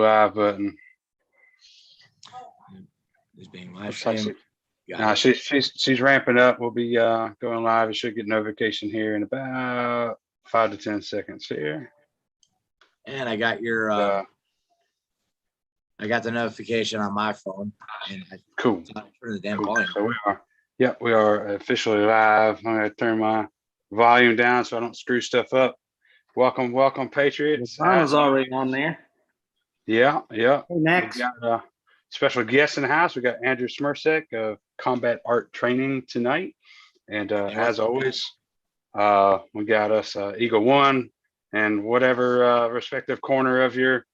live button. Is being live streamed. She's ramping up. We'll be going live. You should get notification here in about 5 to 10 seconds here. And I got your I got the notification on my phone. And cool. Turn the damn volume. So we are officially live. I'm gonna turn my volume down so I don't screw stuff up. Welcome, Patriots. The sound is already on there. Yeah. Hey, next. We got special guest in the house. We got Andrew Smersek of Combat Art Training tonight. And as always, we got us Eagle One and whatever respective corner of your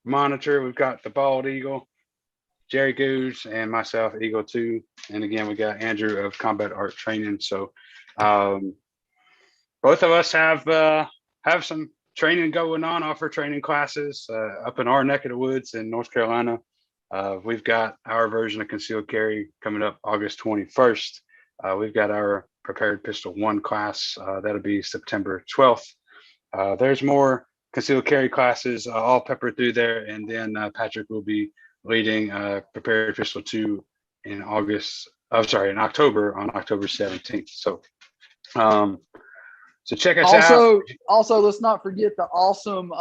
monitor. We've got the Bald Eagle, Jerry Goose, and myself, Eagle 2. And again, we got Andrew of Combat Art Training. So both of us have some training going on, offer training classes up in our neck of the woods in North Carolina. We've got our version of concealed carry coming up August 21st. We've got our Prepared Pistol 1 class. That'll be September 12th. There's more concealed carry classes all peppered through there. And then Patrick will be leading Prepared Pistol 2 in October, on October 17th. So check us out. Also, let's not forget the awesome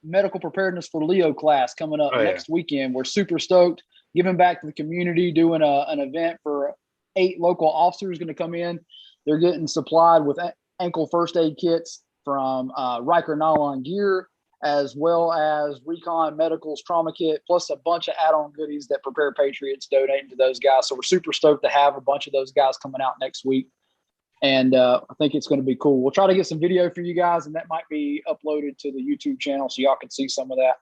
medical preparedness for Leo class coming up next weekend. We're super stoked, giving back to the community, doing an event for 8 local officers going to come in. They're getting supplied with ankle first aid kits from Riker Nylon Gear, as well as Recon Medical's trauma kit, plus a bunch of add-on goodies that Prepare Patriots donating to those guys. So we're super stoked to have a bunch of those guys coming out next week. And I think it's going to be cool. We'll try to get some video for you guys, and that might be uploaded to the YouTube channel so y'all can see some of that.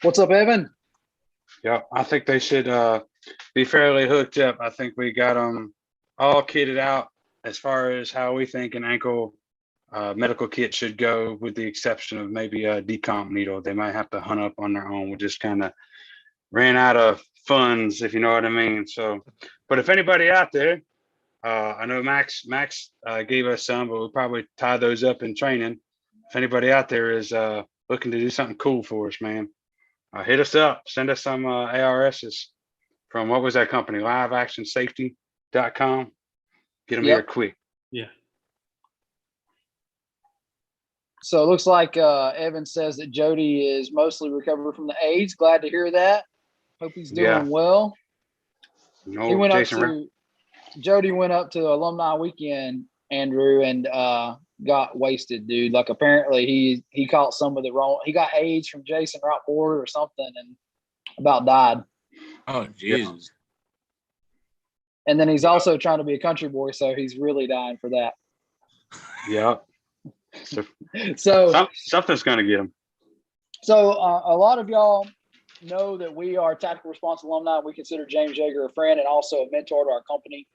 What's up, Evan? Yeah, I think they should be fairly hooked up. I think we got them all kitted out as far as how we think an ankle medical kit should go, with the exception of maybe a decomp needle. They might have to hunt up on their own. We just kind of ran out of funds, if you know what I mean. So, but if anybody out there, I know Max gave us some, but we'll probably tie those up in training. If anybody out there is looking to do something cool for us, man, hit us up. Send us some ARSs from, what was that company? LiveActionSafety.com. Get them here quick. Yeah. So it looks like Evan says that Jody is mostly recovered from the AIDS. Glad to hear that. Hope he's doing well. No, he went Jody went up to alumni weekend, Andrew, and got wasted, dude. Like, apparently he caught some of the wrong. He got AIDS from Jason Rockport or something, and about died. Oh, Jesus. And then he's also trying to be a country boy, so he's really dying for that. Yeah. So something's going to get him. So a lot of y'all know that we are Tactical Response alumni. We consider James Yeager a friend and also a mentor to our company.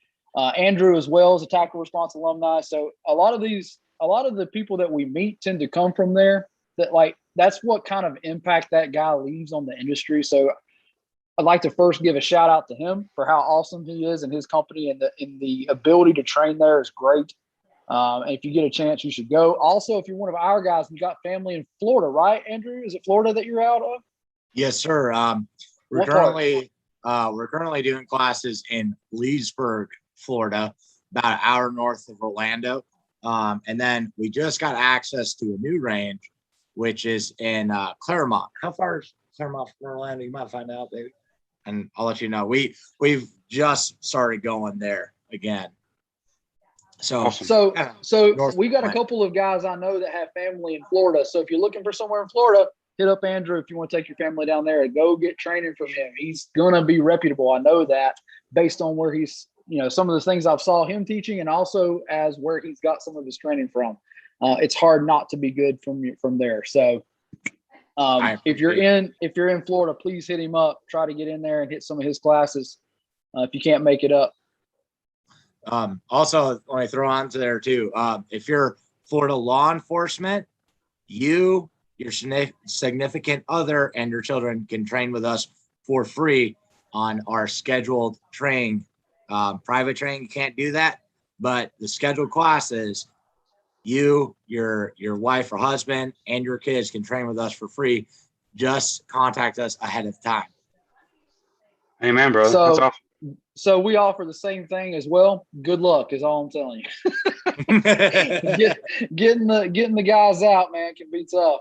Andrew as well is a Tactical Response alumni. So a lot of the people that we meet tend to come from there. That's what kind of impact that guy leaves on the industry. So I'd like to first give a shout out to him for how awesome he is and his company, and the ability to train there is great. And if you get a chance, you should go. Also, if you're one of our guys, you got family in Florida, right, Andrew? Is it Florida that you're out of? Yes, sir. We're currently doing classes in Leesburg, Florida, about an hour north of Orlando. And then we just got access to a new range, which is in Claremont. How far is Claremont from Orlando? You might find out, baby. And I'll let you know. We've just started going there again. So we got a couple of guys I know that have family in Florida. So if you're looking for somewhere in Florida, hit up Andrew if you want to take your family down there and go get training from him. He's going to be reputable. I know that based on where he's, some of the things I've saw him teaching, and also as where he's got some of his training from. It's hard not to be good from there. So if you're in Florida, please hit him up. Try to get in there and hit some of his classes if you can't make it up. Also, let me throw on to there too. If you're Florida law enforcement, your significant other and your children can train with us for free on our scheduled training. Private training, you can't do that, but the scheduled classes, you, your wife or husband, and your kids can train with us for free. Just contact us ahead of time. Amen, brother. That's awesome. So we offer the same thing as well. Good luck is all I'm telling you. getting the guys out, man, can be tough.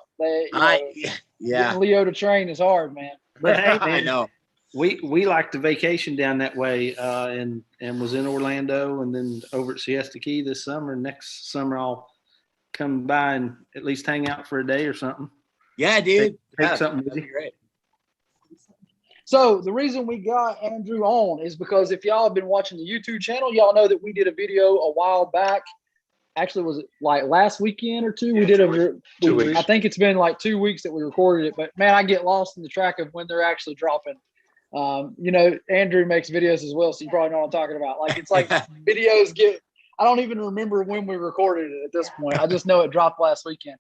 Getting Leo to train is hard, man. But hey, man, I know. We like to vacation down that way, and was in Orlando and then over at Siesta Key this summer. Next summer I'll come by and at least hang out for a day or something. Yeah, dude. Take something with you. Great. So the reason we got Andrew on is because if y'all have been watching the YouTube channel, y'all know that we did a video a while back. Actually, was it like last weekend or two? We did 2 weeks. I think it's been like 2 weeks that we recorded it, but man, I get lost in the track of when they're actually dropping. Andrew makes videos as well, so you probably know what I'm talking about. Like, it's like videos I don't even remember when we recorded it at this point. I just know it dropped last weekend.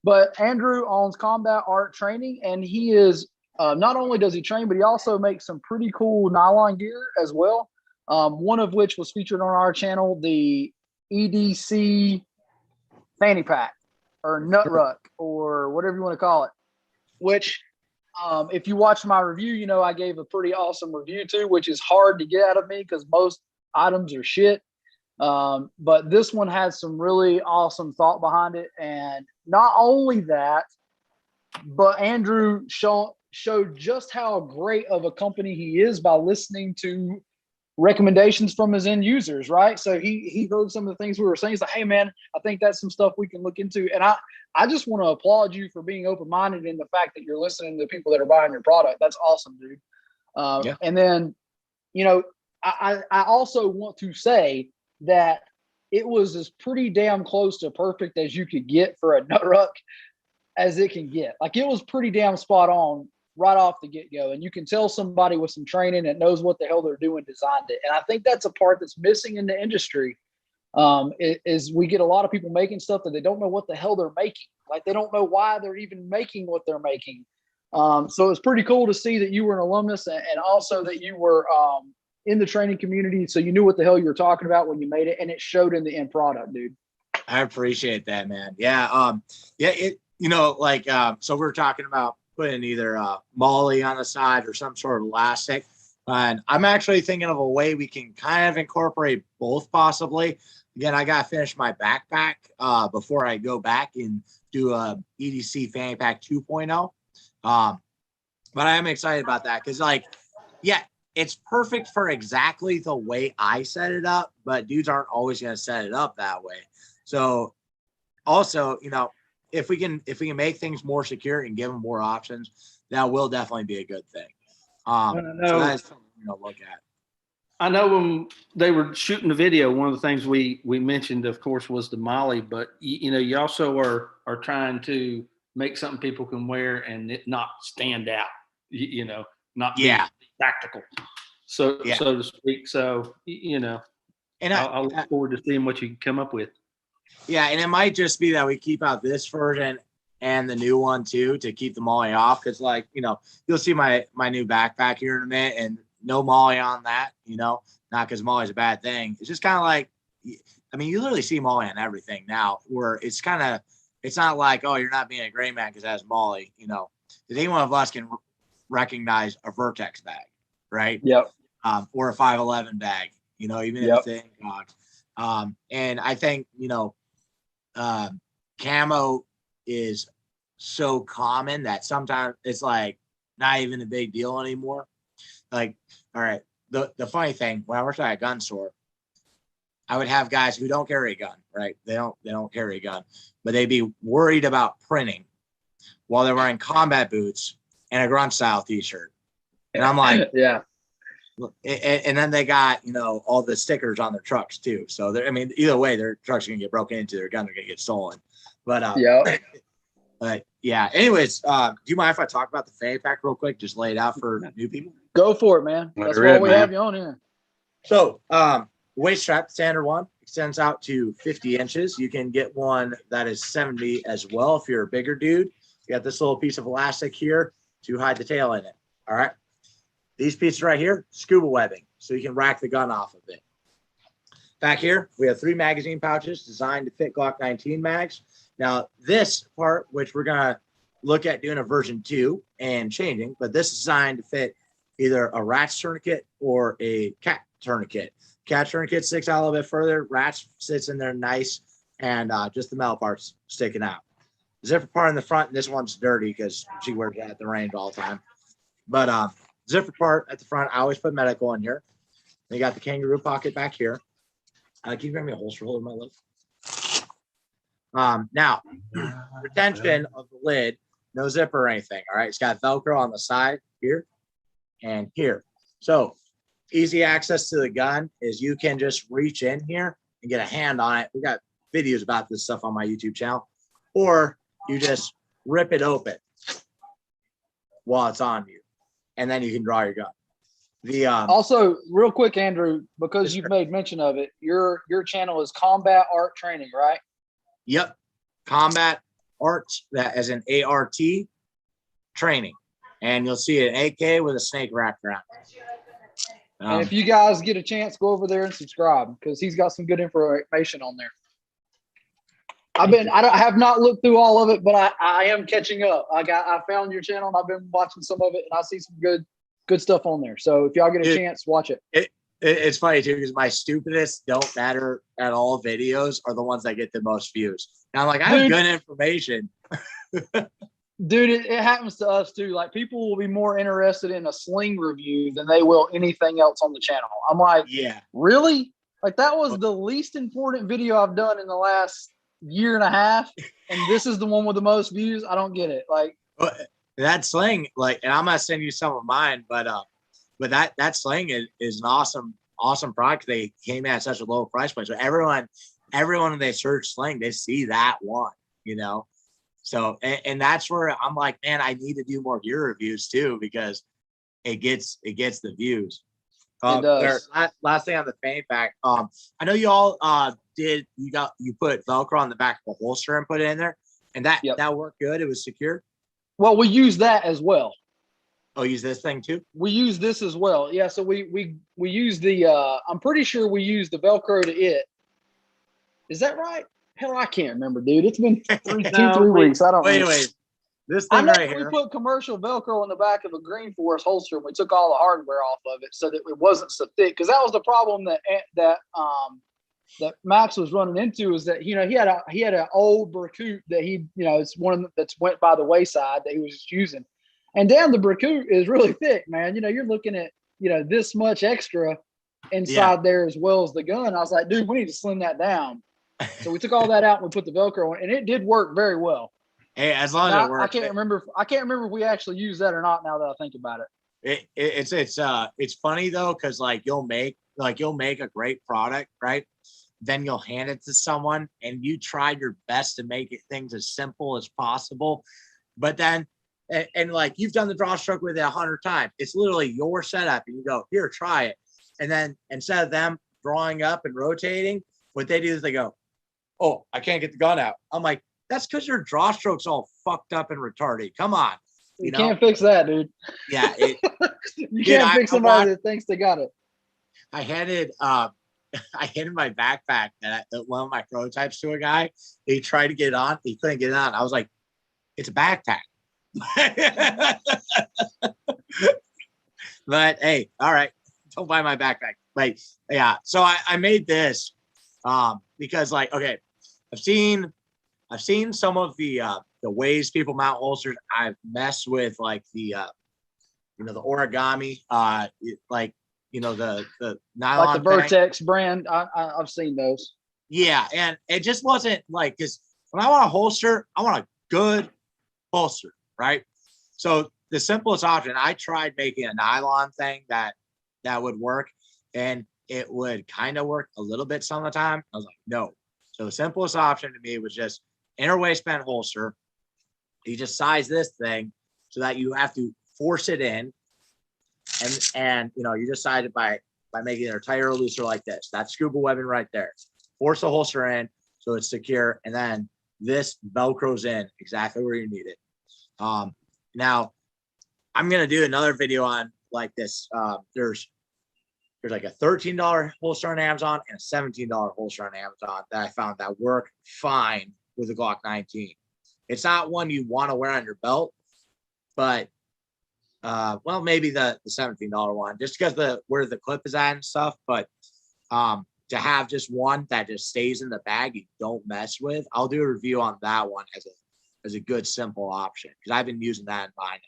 But Andrew owns Combat Art Training, and he is not only does he train, but he also makes some pretty cool nylon gear as well. One of which was featured on our channel, the EDC fanny pack or nut ruck or whatever you want to call it, which if you watch my review, I gave a pretty awesome review too, which is hard to get out of me because most items are shit. But this one has some really awesome thought behind it. And not only that, but Andrew showed just how great of a company he is by listening to recommendations from his end users, right? So he heard some of the things we were saying. He's like, hey man, I think that's some stuff we can look into. And I just want to applaud you for being open-minded in the fact that you're listening to the people that are buying your product. That's awesome, dude. Yeah. And then, I also want to say that it was as pretty damn close to perfect as you could get for a nut ruck as it can get. Like, it was pretty damn spot on right off the get-go, and you can tell somebody with some training that knows what the hell they're doing designed it. And I think that's a part that's missing in the industry. Is we get a lot of people making stuff that they don't know what the hell they're making. Like, they don't know why they're even making what they're making. So it's pretty cool to see that you were an alumnus and also that you were in the training community, so you knew what the hell you were talking about when you made it, and it showed in the end product, dude. I appreciate that, man. Yeah. So we're talking about putting either molly on the side or some sort of elastic. And I'm actually thinking of a way we can kind of incorporate both possibly. Again, I got to finish my backpack before I go back and do a EDC fanny pack 2.0. But I am excited about that because, it's perfect for exactly the way I set it up, but dudes aren't always going to set it up that way. So also, if we can make things more secure and give them more options, that will definitely be a good thing. So that's something to look at. I know when they were shooting the video, one of the things we mentioned, of course, was the molly, but you also are trying to make something people can wear and it not stand out, not be tactical, so to speak. So, and I'll look forward to seeing what you can come up with. Yeah, and it might just be that we keep out this version and the new one too to keep the molly off. Because, you'll see my new backpack here in a minute, and no molly on that. Not because molly's a bad thing. It's just kind of like, you literally see molly on everything now. Where it's not like, oh, you're not being a gray man because it has molly. Because any one of us can recognize a Vertex bag, right? Yep. Or a 511 bag. Even if it's in and I think camo is so common that sometimes it's like not even a big deal anymore. Like, all right, the funny thing, when I worked at a gun store, I would have guys who don't carry a gun, right? They don't carry a gun, but they'd be worried about printing while they're wearing combat boots and a grunt style t-shirt. And I'm like, yeah. And then they got, all the stickers on their trucks too. So either way, their trucks are gonna get broken into, their guns are gonna get stolen. But but yeah. Anyways, do you mind if I talk about the fanny pack real quick? Just lay it out for new people. Go for it, man. That's why we have you on here. So waist strap, standard one, extends out to 50 inches. You can get one that is 70 as well if you're a bigger dude. You got this little piece of elastic here to hide the tail in it. All right. These pieces right here, scuba webbing, so you can rack the gun off of it. Back here, we have 3 magazine pouches designed to fit Glock 19 mags. Now, this part, which we're going to look at doing a version 2 and changing, but this is designed to fit either a rat's tourniquet or a cat tourniquet. Cat tourniquet sticks out a little bit further. Rat's sits in there nice, and just the metal parts sticking out. Zipper part in the front, this one's dirty because she wears that at the range all the time. But zipper part at the front, I always put medical in here. Then you got the kangaroo pocket back here. Can you bring me a holster holder, my love? Now, retention of the lid, no zipper or anything. All right, it's got Velcro on the side here and here. So easy access to the gun is you can just reach in here and get a hand on it. We got videos about this stuff on my YouTube channel, or you just rip it open while it's on you, and then you can draw your gun. Also, real quick, Andrew, because you've made mention of it, your channel is Combat Art Training, right? Yep, Combat Arts, that as an ART training, and you'll see an AK with a snake wrapped around it. And if you guys get a chance, go over there and subscribe because he's got some good information on there. I have not looked through all of it, but I am catching up. I found your channel and I've been watching some of it, and I see some good stuff on there. So if y'all get a chance, watch it. It's funny too, because my stupidest don't matter at all videos are the ones that get the most views. Now I'm like, I have good information. Dude, it happens to us too. Like, people will be more interested in a sling review than they will anything else on the channel. I'm like, yeah, really? Like, that was the least important video I've done in the last year and a half, and this is the one with the most views. I don't get it. Like, that sling, like, and I'm gonna send you some of mine, but that sling is an awesome product. They came at such a low price point, so everyone when they search sling, they see that one, you know. So and that's where I'm like, man, I need to do more gear reviews too, because it gets the views. It does. Last thing on the fanny pack. I know you all you put Velcro on the back of a holster and put it in there, and that worked good. It was secure. Well, we use that as well. Oh, use this thing too? We use this as well. Yeah, so we use the I'm pretty sure we use the Velcro to it. Is that right? Hell, I can't remember, dude. It's been 3 weeks. I don't know. Wait. This thing right here. We put commercial Velcro on the back of a Green Forest holster, and we took all the hardware off of it so that it wasn't so thick. Because that was the problem that Max was running into, is that, you know, he had an old Berkut that it's one that's went by the wayside that he was just using, and damn, the Berkut is really thick, man. You know, you're looking at this much extra inside there as well as the gun. I was like, dude, we need to slim that down. So we took all that out and we put the Velcro on, and it did work very well. Hey, as long as it works. I can't remember if we actually used that or not. Now that I think about it, it's funny though, because like you'll make a great product, right? Then you'll hand it to someone, and you tried your best to make things as simple as possible, but then and like you've done the draw stroke with it 100 times. It's literally your setup, and you go, here, try it, and then instead of them drawing up and rotating, what they do is they go, oh, I can't get the gun out. I'm like, that's because your draw stroke's all fucked up and retarded. Come on. You can't fix that, dude. Yeah. You can't fix somebody that thinks they got it. I handed my backpack that one of my prototypes to a guy. He tried to get it on. He couldn't get it on. I was like, it's a backpack. But hey, all right. Don't buy my backpack. Like, yeah. So I made this because, like, okay, I've seen some of the ways people mount holsters. I've messed with like the origami, like, the nylon, like the Vertex brand. I've seen those. Yeah, and it just wasn't like, because when I want a holster, I want a good holster, right? So the simplest option, I tried making a nylon thing that would work, and it would kind of work a little bit some of the time. I was like, no. So the simplest option to me was just inner waistband holster. You just size this thing so that you have to force it in, and you just size it by making it tighter or looser like this. That's scuba webbing right there. Force the holster in so it's secure, and then this Velcro's in exactly where you need it. Now I'm gonna do another video on like this. There's there's like a $13 holster on Amazon and a $17 holster on Amazon that I found that work fine with the Glock 19. It's not one you want to wear on your belt, but well, maybe the $17 one, just because where the clip is at and stuff. But to have just one that just stays in the bag, you don't mess with. I'll do a review on that one as a good simple option, because I've been using that in mine.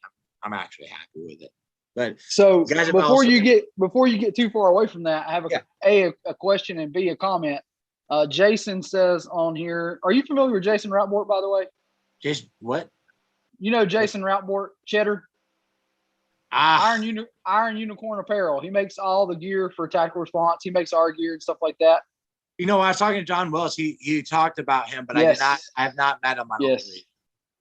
I'm actually happy with it. But so before you get too far away from that, I have a question and B, a comment. Jason says on here, are you familiar with Jason Routbort, by the way? Jason, what? You know Jason Routbort, Cheddar? Iron Unicorn Apparel. He makes all the gear for tactical response. He makes our gear and stuff like that. You know, I was talking to John Willis. He talked about him, but yes. I have not met him. Yes.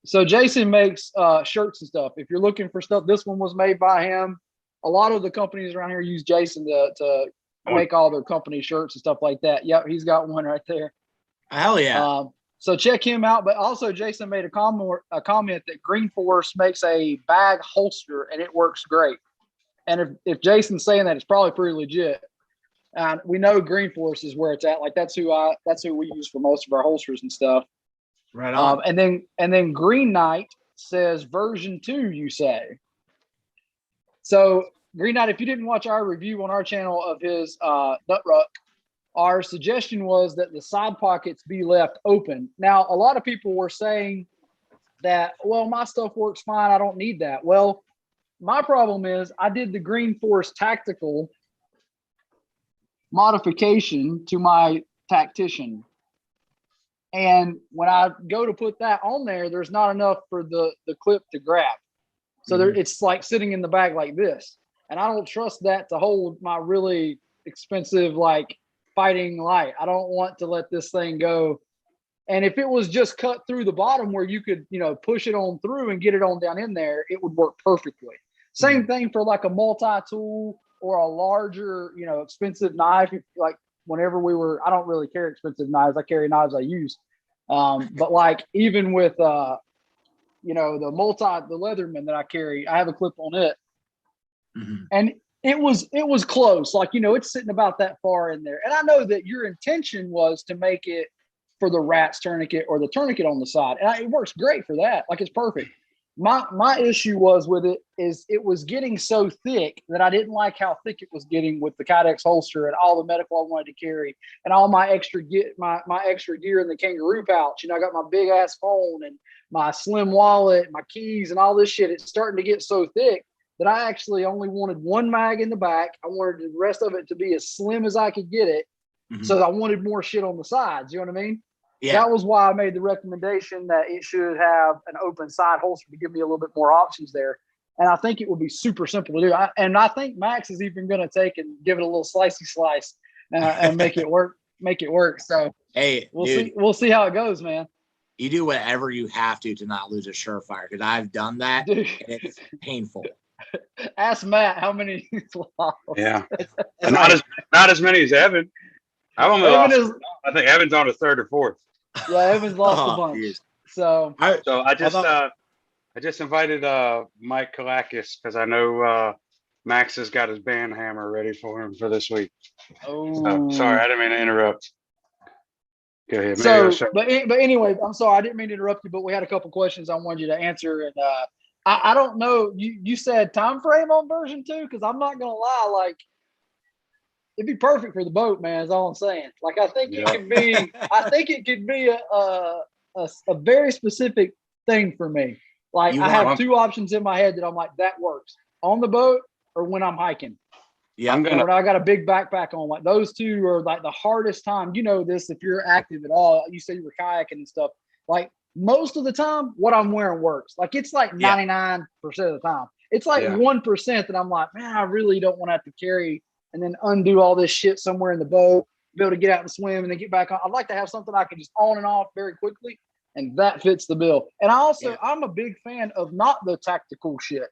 So Jason makes shirts and stuff. If you're looking for stuff, this one was made by him. A lot of the companies around here use Jason to make all their company shirts and stuff like that. Yep, he's got one right there. Hell yeah. So check him out. But also Jason made a comment that Green Force makes a bag holster and it works great. And if Jason's saying that, it's probably pretty legit. And we know Green Force is where it's at. Like that's who we use for most of our holsters and stuff. Right on. And then Green Knight says version 2, you say. So Green Knight, if you didn't watch our review on our channel of his nut ruck, our suggestion was that the side pockets be left open. Now, a lot of people were saying that, well, my stuff works fine, I don't need that. Well, my problem is I did the Green Force tactical modification to my tactician. And when I go to put that on there, there's not enough for the clip to grab. So it's like sitting in the bag like this. And I don't trust that to hold my really expensive, like, fighting light. I don't want to let this thing go. And if it was just cut through the bottom where you could, push it on through and get it on down in there, it would work perfectly. Same thing for like a multi-tool or a larger, expensive knife. Like whenever I don't really carry expensive knives. I carry knives I use. But like even with, the Leatherman that I carry, I have a clip on it. And it was close. Like, it's sitting about that far in there. And I know that your intention was to make it for the rat's tourniquet or the tourniquet on the side. And it works great for that. Like, it's perfect. My issue was with it is it was getting so thick that I didn't like how thick it was getting with the Kydex holster and all the medical I wanted to carry and all my extra my extra gear in the kangaroo pouch. I got my big ass phone and my slim wallet, my keys and all this shit. It's starting to get so thick that I actually only wanted one mag in the back. I wanted the rest of it to be as slim as I could get it. So I wanted more shit on the sides. You know what I mean? Yeah. That was why I made the recommendation that it should have an open side holster to give me a little bit more options there. And I think it would be super simple to do. I think Max is even going to take and give it a little slicey slice and make it work. So hey, we'll see how it goes, man. You do whatever you have to not lose a surefire, because I've done that. And it's painful. Ask Matt how many he's lost. Yeah, not as many as Evan. I've only lost. I think Evan's on his third or fourth. Yeah, Evan's lost a bunch. Geez. So I just invited Mike Kalakis because I know Max has got his band hammer ready for him for this week. Oh, sorry, I didn't mean to interrupt. Go ahead. But anyway, I'm sorry, I didn't mean to interrupt you, but we had a couple questions I wanted you to answer, and I don't know. You said time frame on version 2, because I'm not gonna lie, like it'd be perfect for the boat, man. Is all I'm saying. Like I think it could be. I think it could be a very specific thing for me. Like I have two options in my head that I'm like that works on the boat or when I'm hiking. Yeah, when I got a big backpack on. Like those two are like the hardest time. You know this if you're active at all. You say you were kayaking and stuff. Like most of the time, what I'm wearing works. Like it's like 99% of the time. It's like 1% that I'm like, man, I really don't want to have to carry and then undo all this shit somewhere in the boat, be able to get out and swim and then get back on. I'd like to have something I can just on and off very quickly, and that fits the bill. And I'm a big fan of not the tactical shit.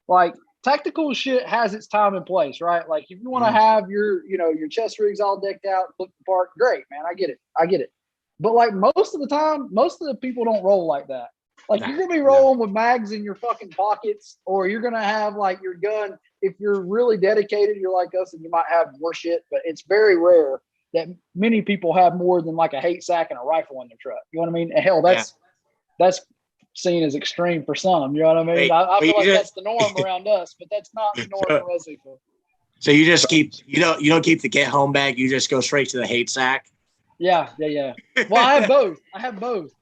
Like tactical shit has its time and place, right? Like if you want to have your chest rigs all decked out, look the part, great, man. I get it. But like most of the time, most of the people don't roll like that. Like you're gonna be rolling with mags in your fucking pockets, or you're gonna have like your gun. If you're really dedicated, you're like us, and you might have more shit. But it's very rare that many people have more than like a hate sack and a rifle in their truck. You know what I mean? And hell, that's seen as extreme for some. You know what I mean? I feel like that's the norm around us, but that's not the norm for most people. So you just keep you don't keep the get home bag. You just go straight to the hate sack. Yeah. Well, I have both.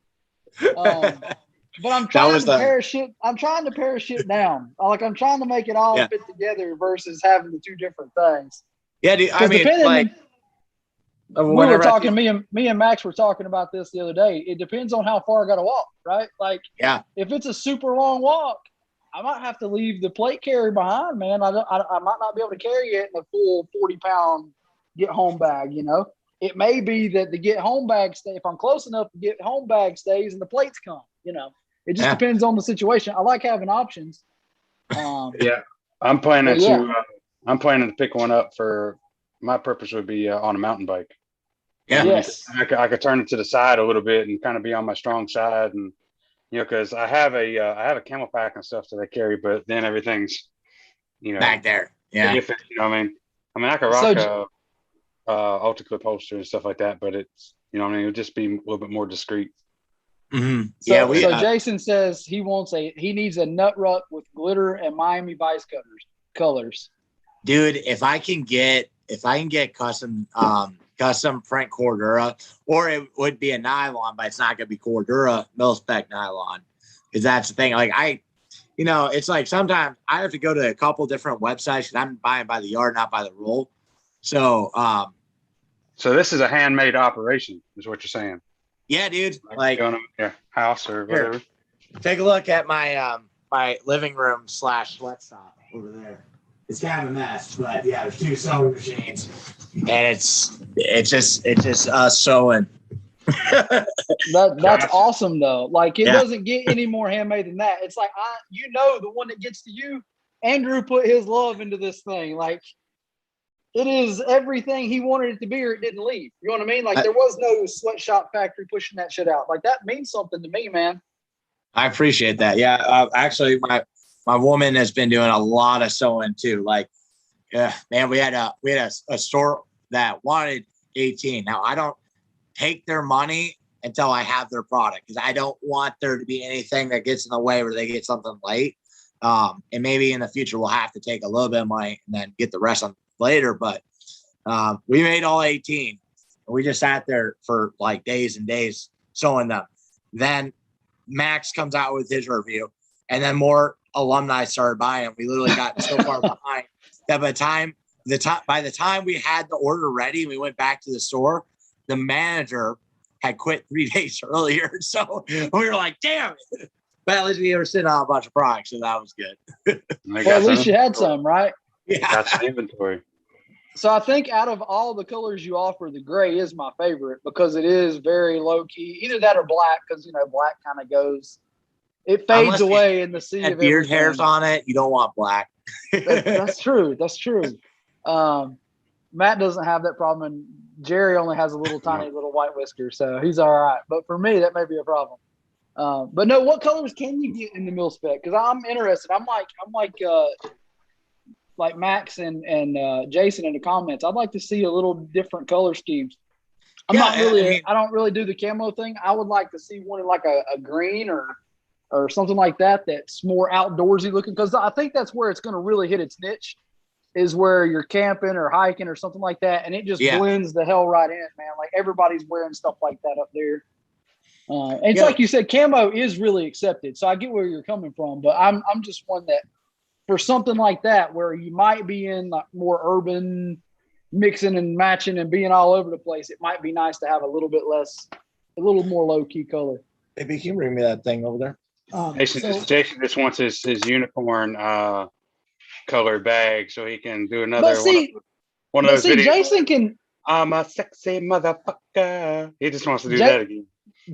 But I'm trying to parachute. I'm trying to parachute down. Like I'm trying to make it all fit together versus having the two different things. Yeah, dude. I mean, like we were talking. Me and Max were talking about this the other day. It depends on how far I got to walk, right? Like, if it's a super long walk, I might have to leave the plate carrier behind, man. I might not be able to carry it in a full 40-pound get home bag. You know, it may be that the get home bag stay. If I'm close enough, the get home bag stays and the plates come. You know. It just depends on the situation. I like having options. I'm planning to pick one up for my purpose would be on a mountain bike. Yeah. Yes. I could turn it to the side a little bit and kind of be on my strong side, and because I have a camel pack and stuff that I carry, but then everything's back there. Yeah. You know what I mean? I could rock ultra clip holster and stuff like that, but it's it'll just be a little bit more discreet. Mm-hmm. So Jason says he needs a nut ruck with glitter and Miami Vice colors. Dude, if I can get custom print Cordura, or it would be a nylon, but it's not gonna be Cordura mil spec nylon, because that's the thing. Like it's like sometimes I have to go to a couple different websites because I'm buying by the yard, not by the roll. So this is a handmade operation, is what you're saying. Yeah, dude. Like going to your house or whatever. Here, take a look at my my living room / sweatshop over there. It's kind of a mess, but there's 2 sewing machines, and it's just us sewing. That's awesome though. Like it doesn't get any more handmade than that. It's like the one that gets to you. Andrew put his love into this thing. Like it is everything he wanted it to be, or it didn't leave. You know what I mean? Like there was no sweatshop factory pushing that shit out. Like that means something to me, man. I appreciate that. Yeah, actually, my woman has been doing a lot of sewing too. Like, man, we had a store that wanted 18. Now I don't take their money until I have their product, because I don't want there to be anything that gets in the way where they get something late. And maybe in the future we'll have to take a little bit of money and then get the rest on later, but we made all 18, and we just sat there for like days and days sewing them. Then Max comes out with his review, and then more alumni started buying. We literally got so far behind that by the time we had the order ready, we went back to the store. The manager had quit 3 days earlier, so we were like, "Damn it!" But at least we were sitting on a bunch of products, so that was good. Well, at least you had some, right? Yeah, got some inventory. So I think out of all the colors you offer, the gray is my favorite because it is very low key. Either that or black, because black kind of goes, it fades away in the sea of beard everything. hairs on it. You don't want black. That's true. That's true. Matt doesn't have that problem, and Jerry only has a tiny little white whisker, so he's all right. But for me, that may be a problem. But no, what colors can you get in the mil spec? Because I'm interested. I'm like Max and Jason in the comments. I'd like to see a little different color schemes. I don't really do the camo thing. I would like to see one in like a green or something like that that's more outdoorsy looking, because I think that's where it's going to really hit its niche, is where you're camping or hiking or something like that, and it just blends the hell right in, man. Like everybody's wearing stuff like that up there. It's like you said, camo is really accepted, so I get where you're coming from, but I'm just one that, for something like that, where you might be in like more urban mixing and matching and being all over the place, it might be nice to have a little more low key color. Hey, can you bring me that thing over there? Jason just wants his unicorn color bag so he can do another one of those videos. Jason can. I'm a sexy motherfucker. He just wants to do that again.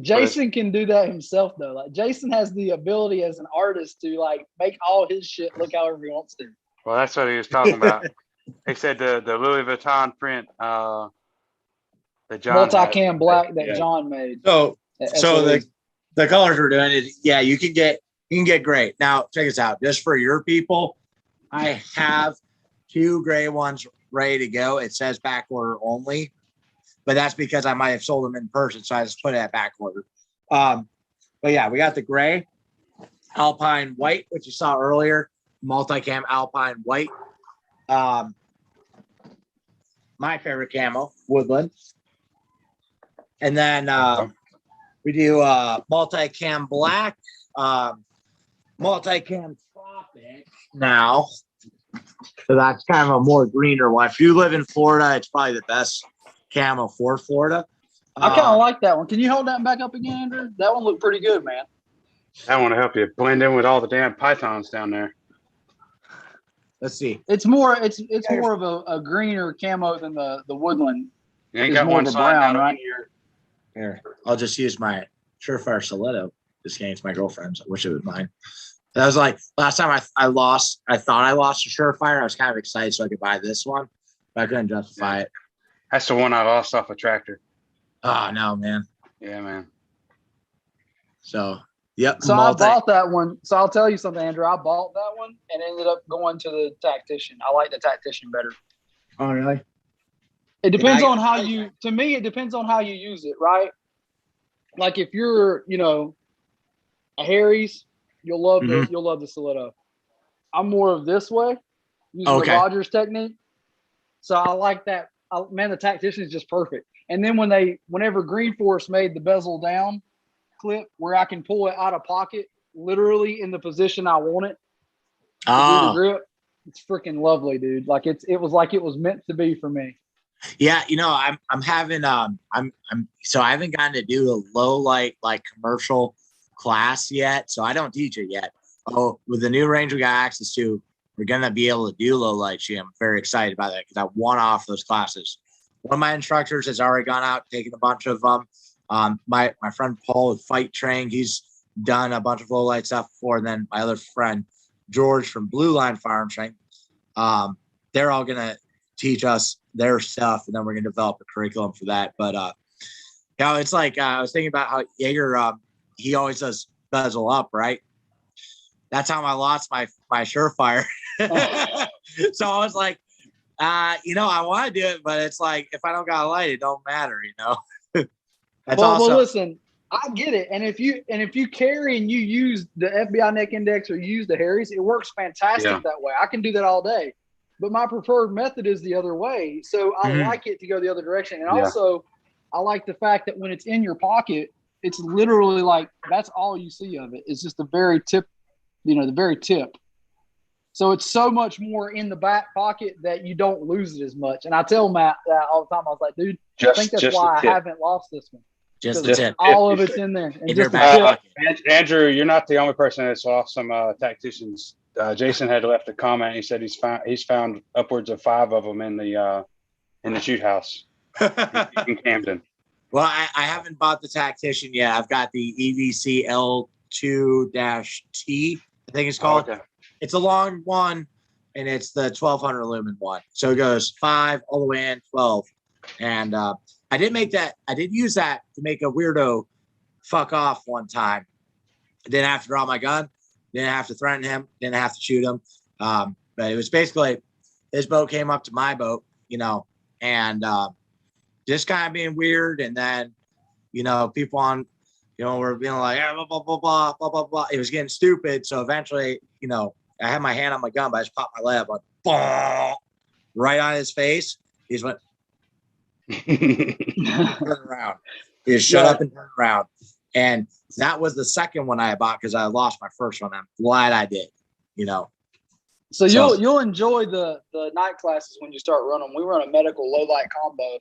Jason can do that himself though. Like Jason has the ability as an artist to like make all his shit look however he wants to. Well, that's what he was talking about. He said the Louis Vuitton print that John multicam black that John made. So The colors we're doing it. Yeah, you can get great. Now check this out. Just for your people, I have 2 gray ones ready to go. It says back order only, but that's because I might have sold them in person, so I just put it at back order. But yeah, we got the gray, Alpine white, which you saw earlier, multicam Alpine white. My favorite camo, woodland. And then we do multicam black, multicam tropic now. So that's kind of a more greener one. If you live in Florida, it's probably the best camo for Florida. I kind of like that one. Can you hold that back up again, Andrew? That one looked pretty good, man. I want to help you blend in with all the damn pythons down there. Let's see. It's more of a greener camo than the woodland. You ain't It's got more one of a sliding brown, out right? Here, I'll just use my Surefire Stiletto. This game's my girlfriend's. I wish it was mine. That was like last time I thought I lost a Surefire. I was kind of excited so I could buy this one, but I couldn't justify it. That's the one I lost off a tractor. Oh no, man. Yeah, man. So yep. So I bought that one. So I'll tell you something, Andrew. I bought that one and ended up going to the Tactician. I like the Tactician better. Oh really? It depends on how you. To me, it depends on how you use it, right? Like if you're, a Harry's, you'll love the stiletto. I'm more of this way, using the Rogers technique. So I like that. Man, the Tactician is just perfect. And then whenever Green Force made the bezel down clip where I can pull it out of pocket, literally in the position I want it to do the grip, it's freaking lovely, dude. Like it was like it was meant to be for me. Yeah, I'm having so I haven't gotten to do a low light like commercial class yet, so I don't teach it yet. Oh, with the new range we got access to, we're gonna be able to do low light shoot. I'm very excited about that because I want to offer those classes. One of my instructors has already gone out, taken a bunch of them. My friend Paul with Fight Train, he's done a bunch of low light stuff before. And then my other friend George from Blue Line Firearm Training, they're all gonna teach us their stuff, and then we're gonna develop a curriculum for that. But it's like I was thinking about how Jaeger, he always does bezel up, right? That's how I lost my Surefire. So I was like, I want to do it, but it's like if I don't got a light, it don't matter, That's well, listen, I get it. And if you carry and you use the FBI neck index or you use the Harry's, it works fantastic that way. I can do that all day. But my preferred method is the other way. So I like it to go the other direction. And also I like the fact that when it's in your pocket, it's literally like that's all you see of it. It's just the very tip, the very tip. So it's so much more in the back pocket that you don't lose it as much. And I tell Matt that all the time. I was like, dude, I think that's why I haven't lost this one. Just the tip. All of it's in there. And in just your back pocket. Andrew, you're not the only person that's lost some Tacticians. Jason had left a comment. He said he's found upwards of 5 of them in the shoot house in Camden. Well, I haven't bought the Tactician yet. I've got the EVC L2-T, I think it's called. Okay. It's a long one, and it's the 1200 lumen one. So it goes 5 all the way in 12. And I did use that to make a weirdo fuck off one time. I didn't have to draw my gun. Didn't have to threaten him. Didn't have to shoot him. But it was basically his boat came up to my boat, and just kind of being weird. And then, people on, were being like, blah, blah, blah, blah, blah, blah, blah. It was getting stupid. So eventually, I had my hand on my gun, but I just popped my leg up, like, right on his face. He just went, turn around. He just shut up and turned around. And that was the second one I bought because I lost my first one. I'm glad I did, So you'll enjoy the night classes when you start running. We run a medical low light combo.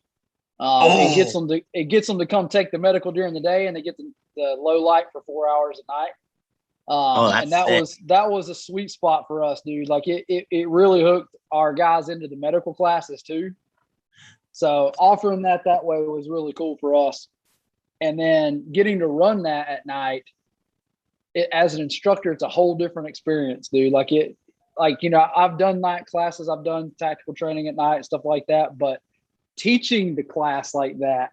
It gets them to come take the medical during the day, and they get the low light for 4 hours a night. And that was a sweet spot for us, dude. Like it really hooked our guys into the medical classes too. So offering that way was really cool for us. And then getting to run that at night, as an instructor, it's a whole different experience, dude. I've done night classes, I've done tactical training at night, stuff like that. But teaching the class like that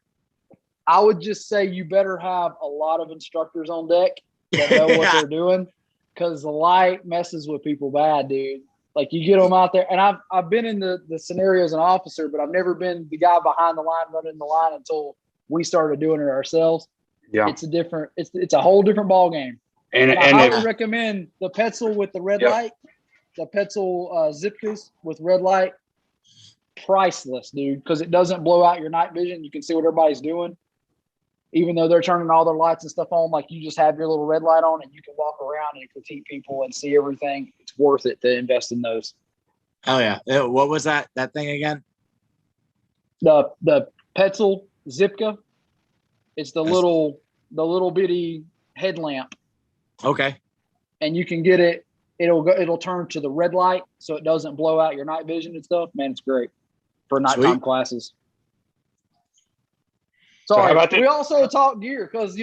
I would just say you better have a lot of instructors on deck that know what they're doing, because the light messes with people bad, dude. Like you get them out there, and I've been in the scenario as an officer, but I've never been the guy behind the line running the line until we started doing it ourselves. Yeah, it's a whole different ball game. And I highly recommend the Petzl with the red light, the Petzl Zipkas with red light. Priceless, dude, because it doesn't blow out your night vision. You can see what everybody's doing. Even though they're turning all their lights and stuff on, like you just have your little red light on and you can walk around and critique people and see everything. It's worth it to invest in those. Oh yeah. What was that thing again? The Petzl Zipka. It's the little bitty headlamp. Okay. And you can get it. It'll turn to the red light so it doesn't blow out your night vision and stuff. Man, it's great for nighttime classes. Sorry, we also talk gear because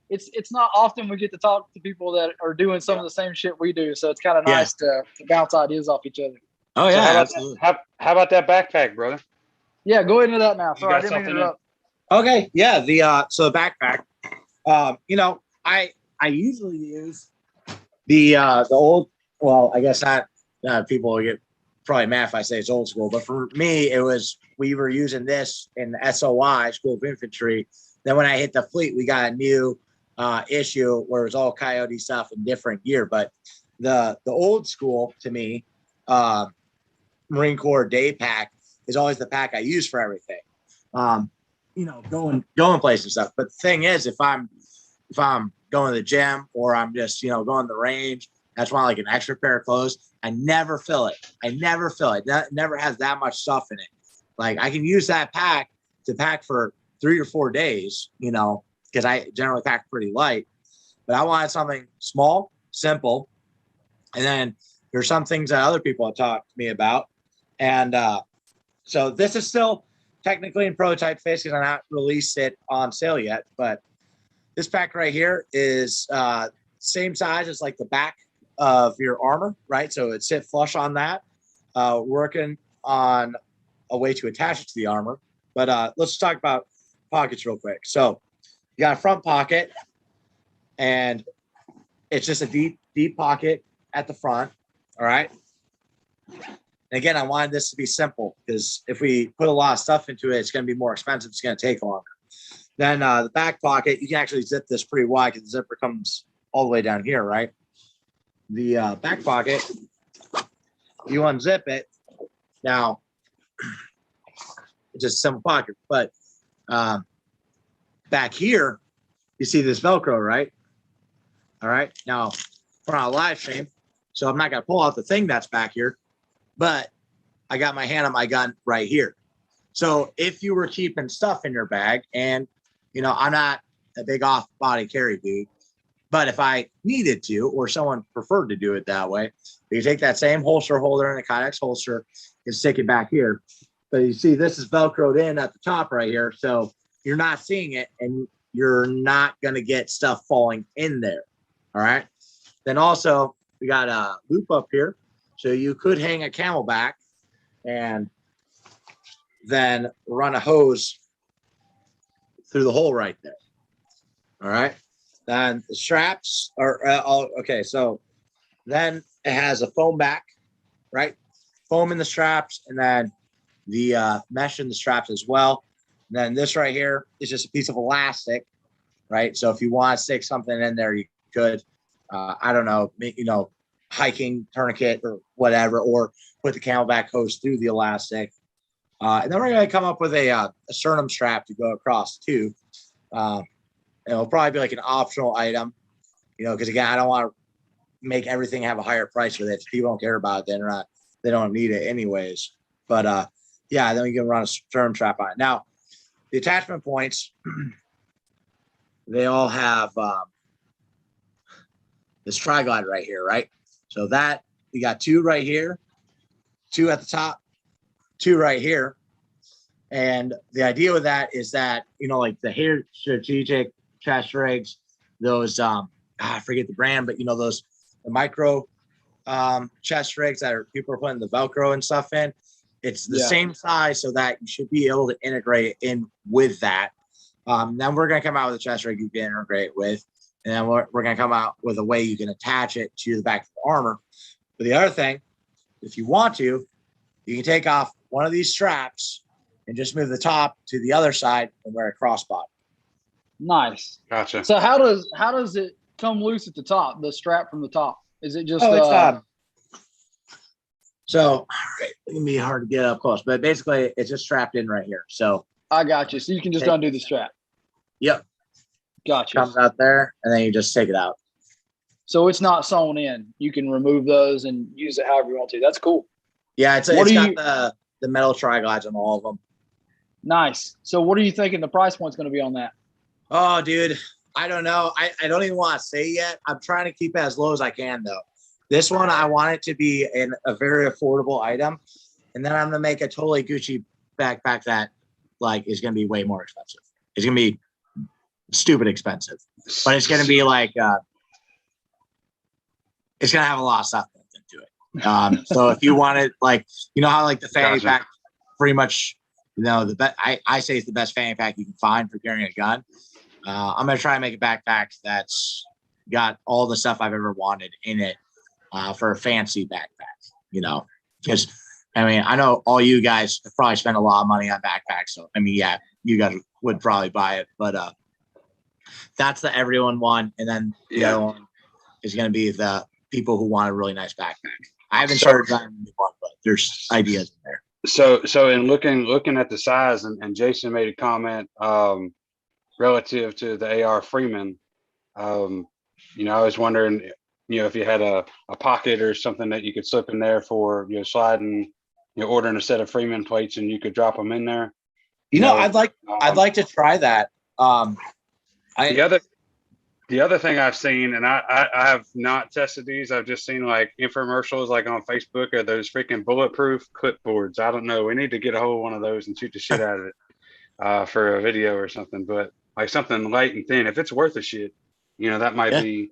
it's not often we get to talk to people that are doing some of the same shit we do. So it's kind of nice to bounce ideas off each other. Oh yeah, how about that backpack, brother? Yeah, go into that now. Sorry, I didn't mean to interrupt. Okay, yeah. The backpack. I usually use the old. Well, I guess not. People will get probably mad if I say it's old school, but for me, we were using this in the SOI, School of Infantry. Then when I hit the fleet, we got a new issue where it was all Coyote stuff and different gear. But the old school to me, Marine Corps day pack is always the pack I use for everything. Going places and stuff. But the thing is, if I'm going to the gym or I'm just going to the range, that's why I like an extra pair of clothes. I never fill it. It never has that much stuff in it. Like I can use that pack to pack for 3 or 4 days, because I generally pack pretty light. But I wanted something small, simple. And then there's some things that other people have talked to me about. And so this is still technically in prototype phase because I've not released it on sale yet. But this pack right here is same size as like the back of your armor, right? So it sit flush on that. Working on a way to attach it to the armor. But let's talk about pockets real quick. So you got a front pocket, and it's just a deep pocket at the front. All right. And again, I wanted this to be simple because if we put a lot of stuff into it, it's going to be more expensive. It's going to take longer. Then the back pocket, you can actually zip this pretty wide because the zipper comes all the way down here, right? The back pocket, you unzip it. Now, it's just a simple pocket, but back here, you see this Velcro, right? All right. Now, we're on a live stream, so I'm not going to pull out the thing that's back here, but I got my hand on my gun right here. So if you were keeping stuff in your bag, and, I'm not a big off-body carry dude, but if I needed to, or someone preferred to do it that way, you take that same holster holder and a Kydex holster and stick it back here. But you see, this is Velcroed in at the top right here. So you're not seeing it and you're not going to get stuff falling in there. All right. Then also we got a loop up here. So you could hang a Camelback and then run a hose through the hole right there. All right. Then the straps are okay. So then it has a foam back, right? Foam in the straps, and then the mesh in the straps as well. And then this right here is just a piece of elastic, right? So if you want to stick something in there, you could. I don't know, hiking tourniquet or whatever, or put the Camelback hose through the elastic. And then we're going to come up with a sternum strap to go across too. It'll probably be like an optional item, because again, I don't want to make everything have a higher price with it. If people don't care about it, they don't need it anyways. But yeah, then we can run a sternum strap on it. Now, the attachment points, they all have this tri-glide right here, right? So that you got 2 right here, 2 at the top, 2 right here. And the idea with that is that, like the hair strategic chest rigs, those I forget the brand, but the micro chest rigs that people are putting the Velcro and stuff in, it's the same size, so that you should be able to integrate it in with that. Then we're going to come out with a chest rig you can integrate with. And then we're going to come out with a way you can attach it to the back of the armor. But the other thing, if you want to, you can take off one of these straps and just move the top to the other side and wear a crossbody. Nice. Gotcha. So how does it come loose at the top? The strap from the top? Is it just? So all right, it can be hard to get up close, but basically it's just strapped in right here. So I got you. So you can just undo the strap. Yep. Gotcha. Comes out there, and then you just take it out. So it's not sewn in. You can remove those and use it however you want to. That's cool. Yeah, it's got the metal tri-glides on all of them. Nice. So what are you thinking the price point's going to be on that? Oh, dude, I don't know. I don't even want to say yet. I'm trying to keep it as low as I can, though. This one, I want it to be a very affordable item. And then I'm going to make a totally Gucci backpack that is going to be way more expensive. It's going to be stupid expensive, but it's going to be it's going to have a lot of stuff into it. So if you want it, how the fanny pack pretty much, I say it's the best fanny pack you can find for carrying a gun. I'm going to try and make a backpack that's got all the stuff I've ever wanted in it. For a fancy backpack, because I know all you guys have probably spent a lot of money on backpacks. So, yeah, you guys would probably buy it, but that's the everyone one. And then the other one is going to be the people who want a really nice backpack. I haven't started designing one, but there's ideas in there. So in looking at the size, and Jason made a comment relative to the AR Freeman. I was wondering, if you had a pocket or something that you could slip in there for sliding, ordering a set of Freeman plates and you could drop them in there. I'd like to try that. The other thing I've seen, and I have not tested these, I've just seen infomercials on Facebook of those freaking bulletproof clipboards. I don't know. We need to get a hold of one of those and shoot the shit out of it for a video or something. But something light and thin, if it's worth a shit, that might be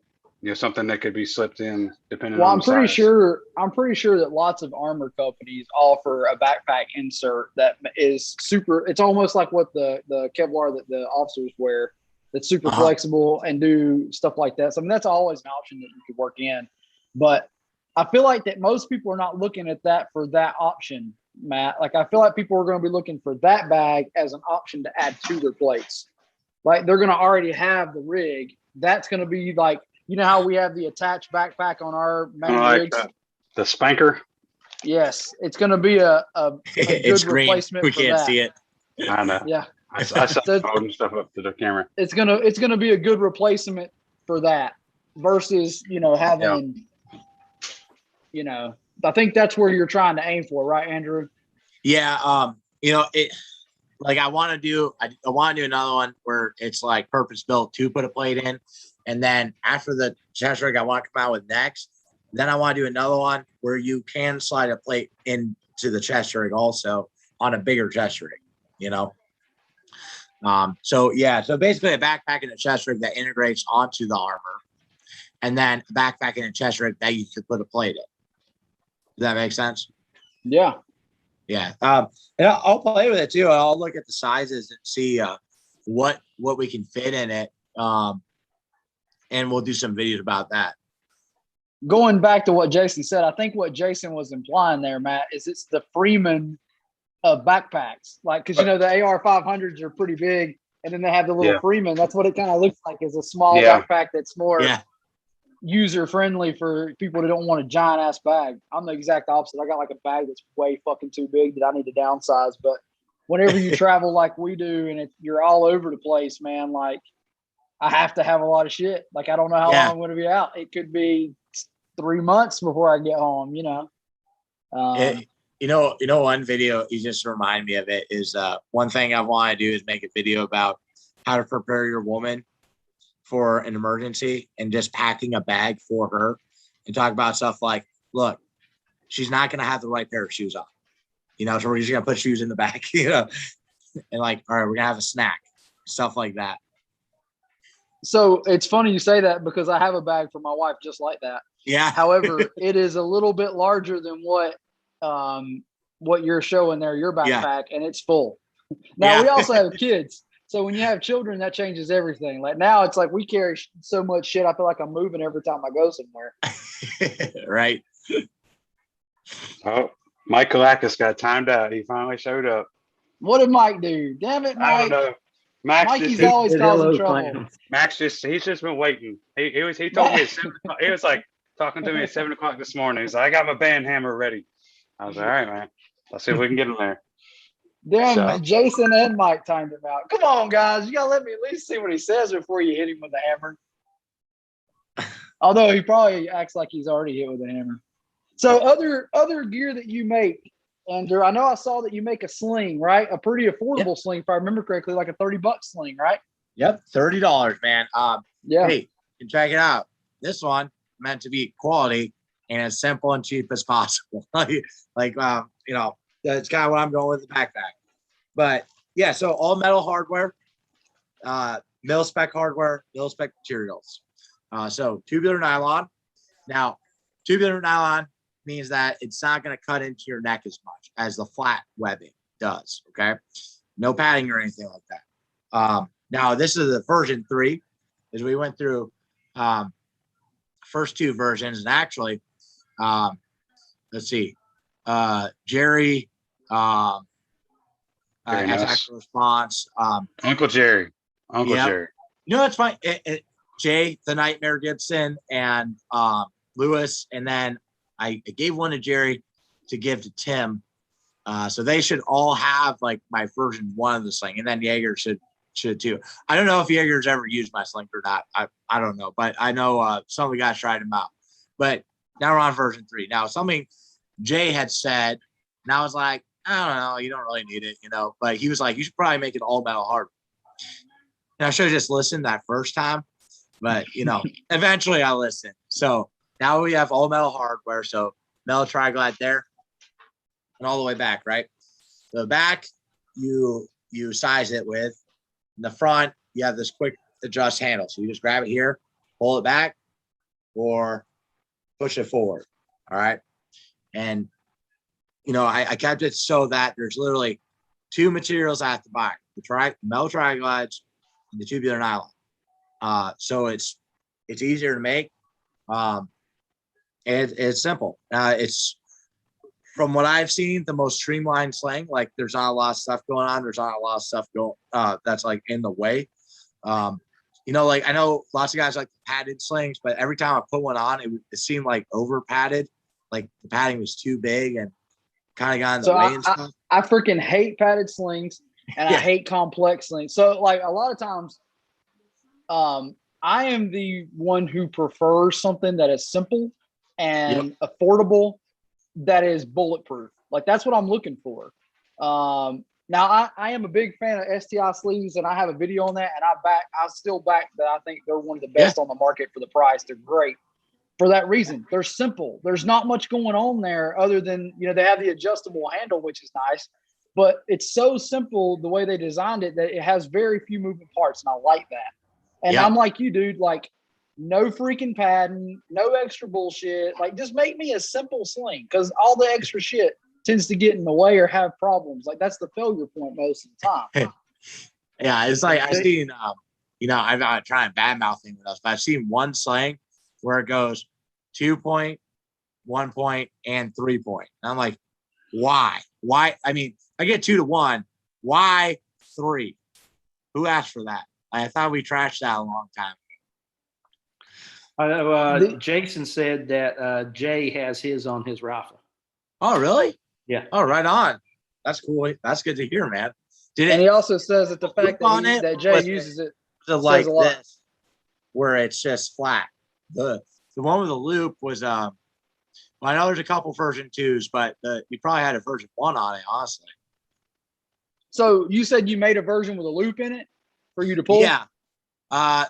something that could be slipped in depending on I'm pretty sure that lots of armor companies offer a backpack insert that is super. It's almost like what the Kevlar that the officers wear. That's super flexible and do stuff like that. So that's always an option that you could work in. But I feel like that most people are not looking at that for that option, Matt. I feel like people are going to be looking for that bag as an option to add to their plates. They're going to already have the rig. That's going to be how we have the attached backpack on our main rigs? The spanker? Yes. It's going to be a good replacement we for can't that. see it. I know. Yeah. I saw holding stuff up to the camera. It's gonna be a good replacement for that versus, having, I think that's where you're trying to aim for, right, Andrew? Yeah. I want to do another one where it's purpose built to put a plate in. And then after the chest rig, I want to come out with next. Then I want to do another one where you can slide a plate into the chest rig also on a bigger chest rig, So basically a backpack and a chest rig that integrates onto the armor, and then a backpack and a chest rig that you could put a plate in. Does that make sense? Yeah. Yeah. And I'll play with it too. I'll look at the sizes and see what we can fit in it. And we'll do some videos about that. Going back to what Jason said, I think what Jason was implying there, Matt, is it's the Freeman of backpacks. Because, the AR 500s are pretty big, and then they have the little Freeman. That's what it kind of looks like, is a small backpack that's more user-friendly for people that don't want a giant-ass bag. I'm the exact opposite. I got a bag that's way fucking too big that I need to downsize. But whenever you travel like we do and you're all over the place, man, I have to have a lot of shit. I don't know how long I'm going to be out. It could be 3 months before I get home, One video you just remind me of it is one thing I want to do is make a video about how to prepare your woman for an emergency and just packing a bag for her, and talk about stuff look, she's not going to have the right pair of shoes on, so we're just going to put shoes in the back, and all right, we're going to have a snack, stuff like that. So it's funny you say that because I have a bag for my wife just like that. Yeah. However, it is a little bit larger than what you're showing there, your backpack, and it's full. Now we also have kids. So when you have children, that changes everything. Like now, it's like we carry so much shit. I feel like I'm moving every time I go somewhere. Right. Oh, Mike Kalakis got timed out. He finally showed up. What did Mike do? Damn it, I don't Mike! know. Max Mikey's just always causing trouble. Max he's just been waiting. He told me at 7 o'clock. He was like talking to me at 7 o'clock this morning. He's like, I got my band hammer ready. I was like, all right, man. Let's see if we can get him there. Damn, So. Jason and Mike timed him out. Come on, guys. You gotta let me at least see what he says before you hit him with the hammer. Although he probably acts like he's already hit with a hammer. So other gear that you make, Andrew, I know I saw that you make a sling, right? A pretty affordable sling, if I remember correctly, like a $30 sling, right? Yep, $30, man. Yeah. Hey, you can check it out. This one meant to be quality and as simple and cheap as possible. You know, that's kind of what I'm going with the backpack. But yeah, so all metal hardware, mil spec hardware, mil spec materials. So tubular nylon. Now, tubular nylon means that it's not going to cut into your neck as much as the flat webbing does. Okay, no padding or anything like that. Now, this is the version 3, as we went through first 2 versions, and actually, let's see, Jerry has actual response. Uncle Jerry. Jerry. You know, that's fine. Jay, the Nightmare Gibson, and Lewis, and then I gave one to Jerry to give to Tim. So they should all have like my version 1 of the sling, and then Jaeger should too. I don't know if Jaeger's ever used my sling or not. I don't know, but I know some of the guys tried them out. But now we're on version 3. Now, something Jay had said, and I was like, I don't know, you don't really need it, you know. But he was like, you should probably make it all metal hardware. And I should have just listened that first time. But, you know, eventually I listened. So now we have all metal hardware. So metal tri-glide there and all the way back, right? The back, you size it with. In the front, you have this quick adjust handle. So you just grab it here, pull it back, or push it forward. All right. And, you know, I kept it so that there's literally 2 materials I have to buy: the metal tri-glides and the tubular nylon. So it's easier to make. And it's simple. It's, from what I've seen, the most streamlined sling. Like, there's not a lot of stuff going on. There's not a lot of stuff that's like in the way. You know, like, I know lots of guys like the padded slings, but every time I put one on, it seemed like over padded. Like the padding was too big and kind of got in the way and stuff. I freaking hate padded slings, and I hate complex slings. So like a lot of times, I am the one who prefers something that is simple and affordable, that is bulletproof. Like, that's what I'm looking for. Now I am a big fan of STI sleeves, and I have a video on that, and I still back that. I think they're one of the best on the market for the price. They're great for that reason. They're simple. There's not much going on there other than, you know, they have the adjustable handle, which is nice, but it's so simple the way they designed it that it has very few moving parts, and I like that. And I'm like you, dude, like, no freaking padding, no extra bullshit. Like, just make me a simple sling, because all the extra shit tends to get in the way or have problems. Like, that's the failure point most of the time. Yeah, it's like I've seen, you know, I'm not trying badmouthing with us, but I've seen one sling where it goes 2 point, 1 point, and 3 point. And I'm like, why? Why? I mean, I get 2 to 1. Why 3? Who asked for that? I thought we trashed that a long time ago. I know Jason said that Jay has his on his rifle. Oh, really? Yeah. Oh, right on. That's cool. That's good to hear, man. And he also says that the fact that Jay uses it like this, where it's just flat. The one with the loop was well, I know there's a couple version 2s, but you probably had a version 1 on it, honestly. So you said you made a version with a loop in it for you to pull? Yeah.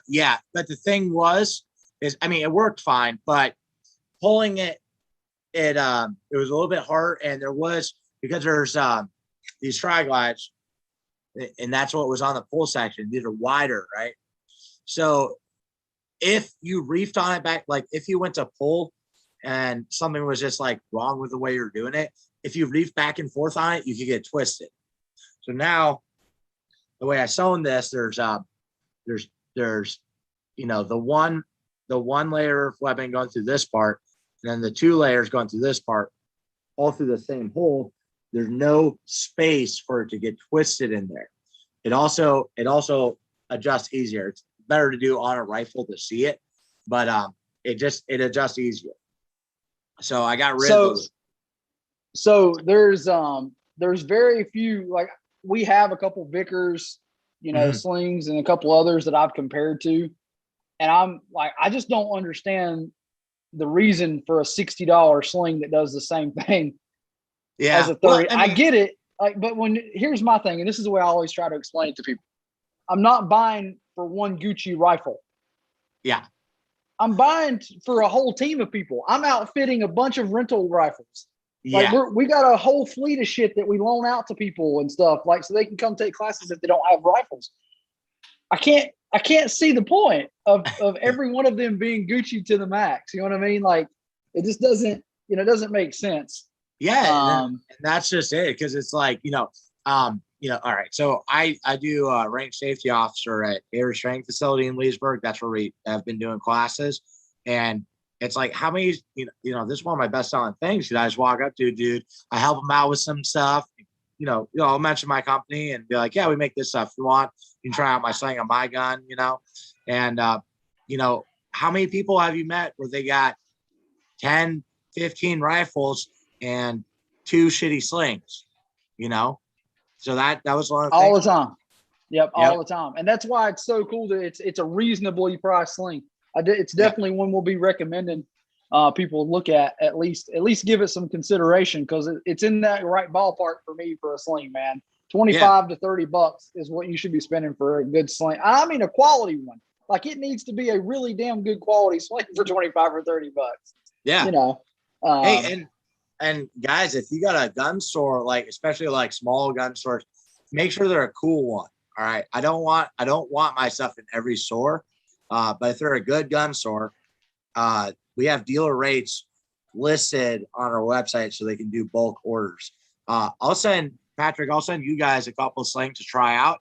Yeah. But the thing is, I mean, it worked fine, but pulling it was a little bit hard. And there was, because there's these tri-glides, and that's what was on the pull section. These are wider, right? So if you reefed on it back, like if you went to pull and something was just like wrong with the way you're doing it, if you reef back and forth on it, you could get twisted. So now the way I sewn this, there's you know, the one layer of webbing going through this part, and then the 2 layers going through this part, all through the same hole. There's no space for it to get twisted in there. It also adjusts easier. It's better to do on a rifle to see it, but it adjusts easier. So I got rid of those. So there's very few, like we have a couple Vickers, you know, slings and a couple others that I've compared to. And I'm like, I just don't understand the reason for a $60 sling that does the same thing as a 30. Well, I get it. Like, but here's my thing, and this is the way I always try to explain it to people. I'm not buying for one Gucci rifle. Yeah. I'm buying for a whole team of people. I'm outfitting a bunch of rental rifles. Yeah. Like we got a whole fleet of shit that we loan out to people and stuff, like so they can come take classes if they don't have rifles. I can't see the point of every one of them being Gucci to the max. You know what I mean? Like it just doesn't make sense. Yeah, and that's just it, because it's like, all right. So I do rank safety officer at Air Strength Facility in Leesburg. That's where we have been doing classes. And it's like, how many, this is one of my best selling things. I just walk up to a dude, I help him out with some stuff. I'll mention my company and be like, yeah, we make this stuff. If you want, you can try out my sling on my gun, and, how many people have you met where they got 10, 15 rifles and 2 shitty slings, So that was one of the all things. the time. Yep, all the time. And that's why it's so cool that it's a reasonably priced sling. It's definitely one we'll be recommending people look at least give it some consideration, because it's in that right ballpark for me for a sling, man. 25 to $30 is what you should be spending for a good sling. I mean, a quality one. Like it needs to be a really damn good quality sling for 25 or $30. Yeah. Hey, and guys, if you got a gun store, like especially like small gun stores, make sure they're a cool one. All right. I don't want my stuff in every store. But if they're a good gun store, we have dealer rates listed on our website so they can do bulk orders. I'll send you guys a couple of slings to try out.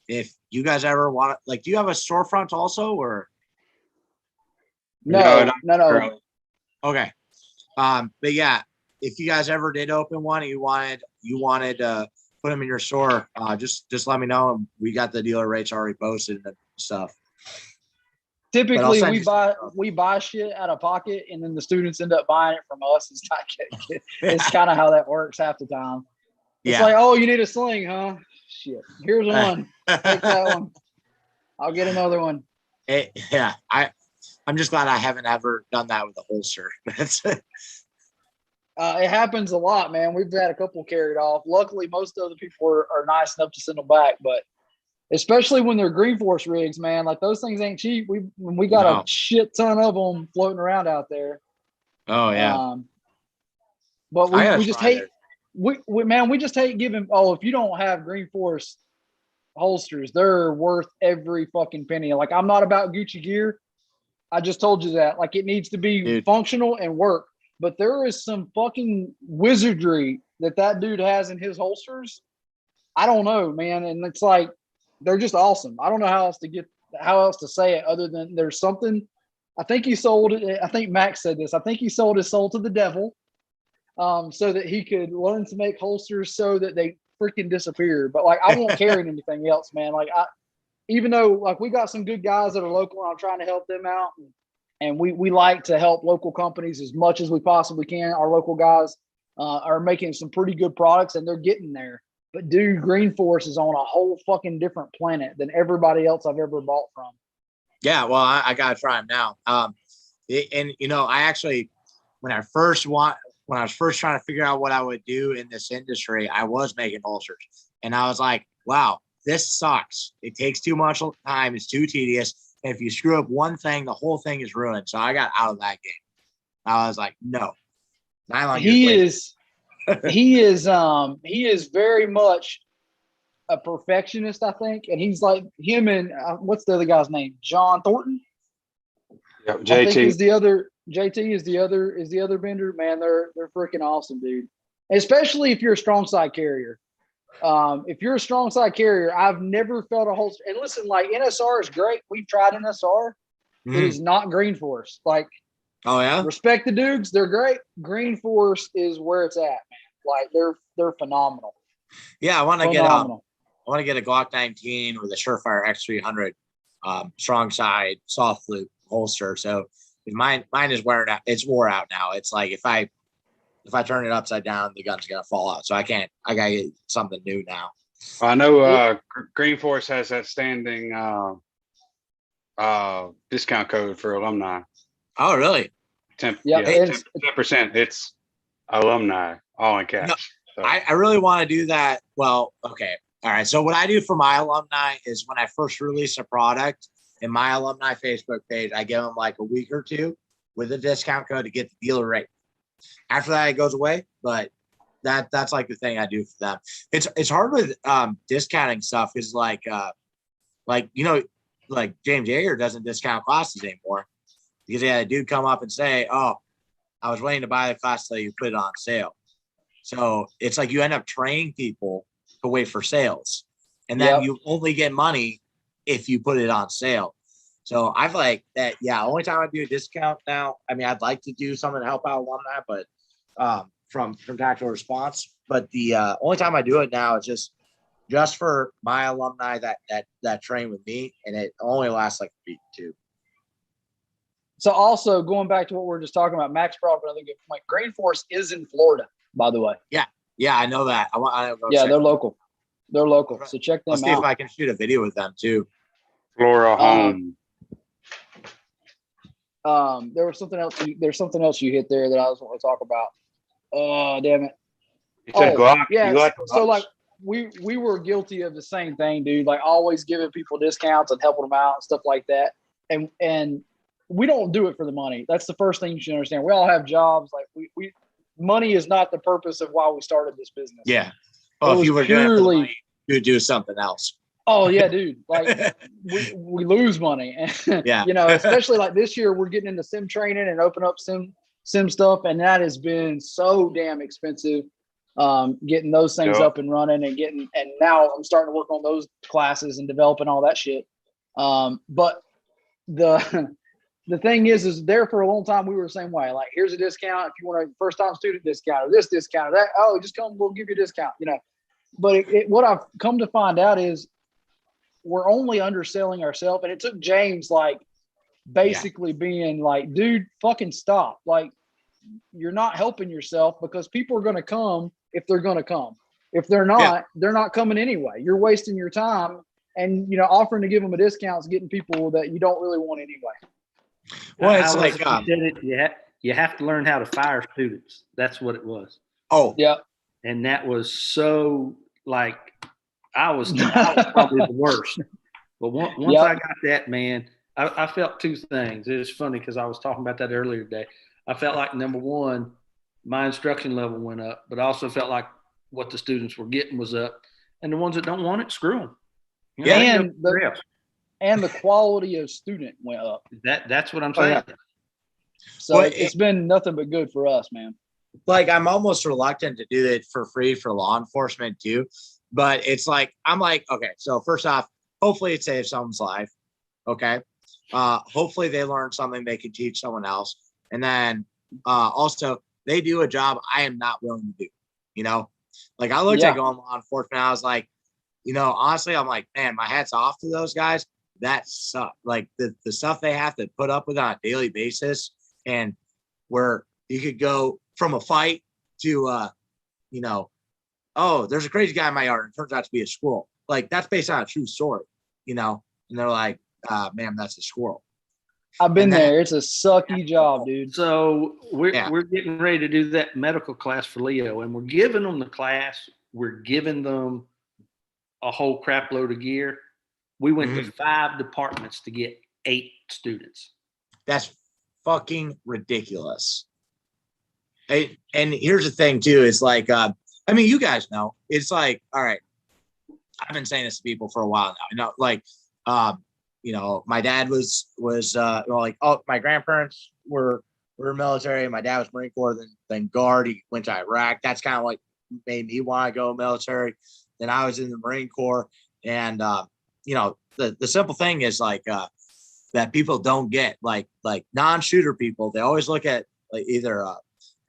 If you guys ever want it, like, do you have a storefront also, or? No. Okay. But yeah, if you guys ever did open one and you wanted to put them in your store, just let me know. And we got the dealer rates already posted and stuff. Typically, we buy shit out of pocket, and then the students end up buying it from us. It's kind of how that works half the time. It's like, oh, you need a sling, huh? Shit, here's one. Take that one. I'll get another one. I'm just glad I haven't ever done that with a holster. It happens a lot, man. We've had a couple carried off. Luckily, most of the people are nice enough to send them back, but especially when they're Green Force rigs, man, like those things ain't cheap. We got a shit ton of them floating around out there. Oh yeah. But we just hate we just hate giving. Oh, if you don't have Green Force holsters, they're worth every fucking penny. Like, I'm not about Gucci gear. I just told you that. Like, it needs to be functional and work. But there is some fucking wizardry that dude has in his holsters. I don't know, man. And it's like, they're just awesome. I don't know how else to say it other than there's something. I think he sold it. I think Max said this. I think he sold his soul to the devil, so that he could learn to make holsters so that they freaking disappear. But like, I won't carry anything else, man. Like, even though like we got some good guys that are local, and I'm trying to help them out, and we like to help local companies as much as we possibly can. Our local guys are making some pretty good products, and they're getting there. But dude, Green Force is on a whole fucking different planet than everybody else I've ever bought from. Yeah, well, I gotta try them now. I actually, when I was first trying to figure out what I would do in this industry, I was making holsters, and I was like, wow, this sucks. It takes too much time. It's too tedious. And if you screw up one thing, the whole thing is ruined. So I got out of that game. I was like, no. He is very much a perfectionist, I think. And he's like him and what's the other guy's name? John Thornton. Yep, JT. I think is the other. JT is the other vendor. Man, they're freaking awesome, dude. Especially if you're a strong side carrier. If you're a strong side carrier, I've never felt a holster. And listen, like NSR is great. We've tried NSR. It is not Green Force. Like, oh yeah, respect the Dukes, they're great. Green Force is where it's at, man. Like they're phenomenal. Yeah, I want to get a Glock 19 with a Surefire X300 strong side soft loop holster. So mine is wearing out. It's wore out now. It's like if I turn it upside down, the gun's gonna fall out. So I gotta get something new now. I know Green Force has that standing discount code for alumni. Oh really? 10%. It's alumni, all in caps. No, so. I really want to do that. Well, okay. All right. So what I do for my alumni is when I first release a product in my alumni Facebook page, I give them like a week or two with a discount code to get the dealer rate. After that, it goes away. But that's like the thing I do for them. It's hard with discounting stuff is like James Yeager doesn't discount classes anymore because he had a dude come up and say, "Oh, I was waiting to buy the class till you put it on sale." So it's like you end up training people to wait for sales, and then you only get money if you put it on sale. So I've like that. Yeah, only time I do a discount now. I mean, I'd like to do something to help out alumni, but from Tactical Response. But the only time I do it now is just for my alumni that train with me, and it only lasts like a week too. So also going back to what we were just talking about, Max brought up another good point. Green Force is in Florida, by the way. Yeah, I know that. They're local. They're local. So check them out. I'll see if I can shoot a video with them too. Flora home. There's something else you hit there that I was want to talk about. Oh, damn it. You said Glock. Yeah. You like so like we were guilty of the same thing, dude. Like always giving people discounts and helping them out and stuff like that. And we don't do it for the money. That's the first thing you should understand. We all have jobs. Like we money is not the purpose of why we started this business. Yeah. Oh, if you were doing it for the money, you'd do something else. Oh yeah, dude. Like we lose money. Yeah. You know, especially like this year, we're getting into sim training and open up sim stuff, and that has been so damn expensive. Getting those things up and running and now I'm starting to work on those classes and developing all that shit. But the thing is there for a long time we were the same way. Like, here's a discount if you want a first time student discount or this discount or that. Oh, just come, we'll give you a discount. You know, but what I've come to find out is we're only underselling ourselves. And it took James like basically being like, dude, fucking stop. Like, you're not helping yourself because people are going to come if they're going to come. If they're not, they're not coming anyway. You're wasting your time and, you know, offering to give them a discount is getting people that you don't really want anyway. Well, it's like you have to learn how to fire students. That's what it was. Oh, yeah. And that was so like I was probably the worst. But once I got that, man, I felt two things. It was funny because I was talking about that earlier today. I felt like, number one, my instruction level went up, but I also felt like what the students were getting was up. And the ones that don't want it, screw them. You know, and the quality of student went up. That's what I'm saying. So it's been nothing but good for us, man. Like, I'm almost reluctant to do it for free for law enforcement too. But it's like, I'm like, okay, so first off, hopefully it saves someone's life. Okay. Hopefully they learn something they can teach someone else. And then also they do a job I am not willing to do, you know, like I looked at going law enforcement. I was like, you know, honestly, I'm like, man, my hat's off to those guys. That sucks. Like the stuff they have to put up with on a daily basis, and where you could go from a fight to, you know, oh, there's a crazy guy in my yard and it turns out to be a squirrel. Like, that's based on a true story, you know? And they're like, man, that's a squirrel. I've been there. It's a sucky job, dude. So we're getting ready to do that medical class for Leo, and we're giving them the class. We're giving them a whole crap load of gear. We went to 5 departments to get 8 students. That's fucking ridiculous. And here's the thing too. It's like, I mean, you guys know, it's like, all right, I've been saying this to people for a while now. You know, like, you know, my dad was like, oh, my grandparents were military. My dad was Marine Corps, then Guard. He went to Iraq. That's kind of like made me want to go military. then I was in the Marine Corps. And, you know, the simple thing is like, that people don't get, like non-shooter people, they always look at like either a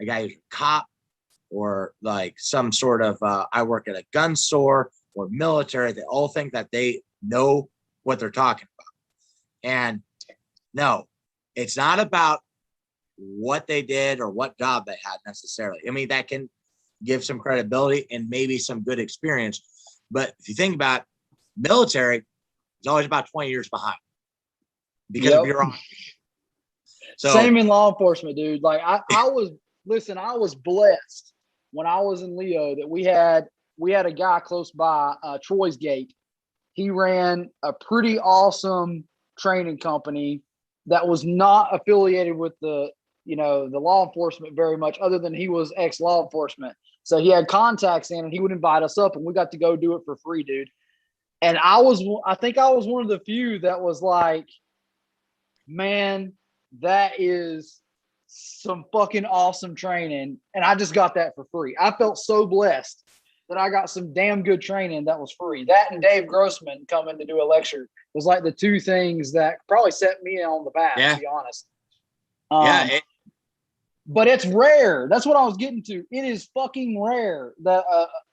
guy who's a cop or like some sort of, I work at a gun store or military. They all think that they know what they're talking about. And no, it's not about what they did or what job they had necessarily. I mean, that can give some credibility and maybe some good experience. But if you think about military, it's always about 20 years behind because of bureaucracy. So, same in law enforcement, dude. Like I was blessed when I was in Leo that we had a guy close by, Troy's Gate. He ran a pretty awesome training company that was not affiliated with the law enforcement very much, other than he was ex-law enforcement. So he had contacts in, and he would invite us up, and we got to go do it for free, dude. And I think I was one of the few that was like, man, that is some fucking awesome training. And I just got that for free. I felt so blessed that I got some damn good training that was free. That and Dave Grossman coming to do a lecture was like the two things that probably set me on the path, to be honest. But it's rare. That's what I was getting to. It is fucking rare that,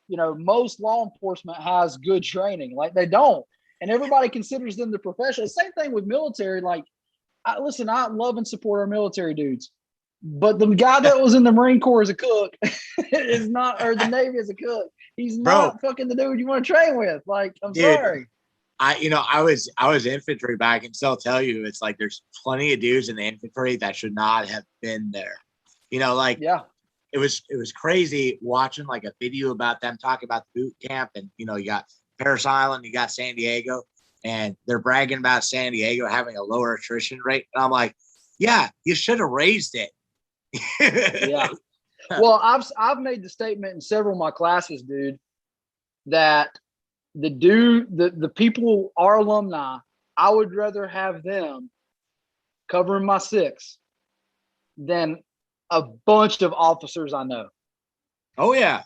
most law enforcement has good training. Like, they don't. And everybody considers them the professional. Same thing with military. Like, I love and support our military dudes. But the guy that was in the Marine Corps as a cook is not, or the Navy as a cook, he's not fucking the dude you want to train with. Like, I'm sorry. I was infantry, but I can still tell you, it's like there's plenty of dudes in the infantry that should not have been there. It was crazy watching like a video about them talking about the boot camp, and you got Parris Island, you got San Diego, and they're bragging about San Diego having a lower attrition rate. And I'm like, yeah, you should have raised it. Yeah. Well, I've made the statement in several of my classes, dude, that the people, our alumni, I would rather have them covering my 6 than a bunch of officers I know. Oh yeah.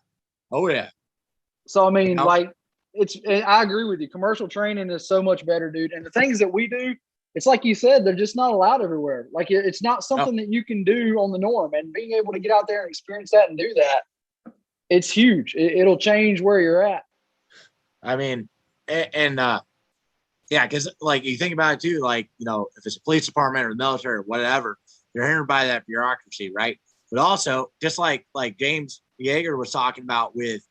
So I mean, I agree with you. Commercial training is so much better, dude. And the things that we do, it's like you said, they're just not allowed everywhere. Like, it's not something that you can do on the norm, and being able to get out there and experience that and do that, it's huge. It'll change where you're at. I mean, because like you think about it too, like, if it's a police department or the military or whatever, you're hindered by that bureaucracy, right? But also, just like James Yeager was talking about with,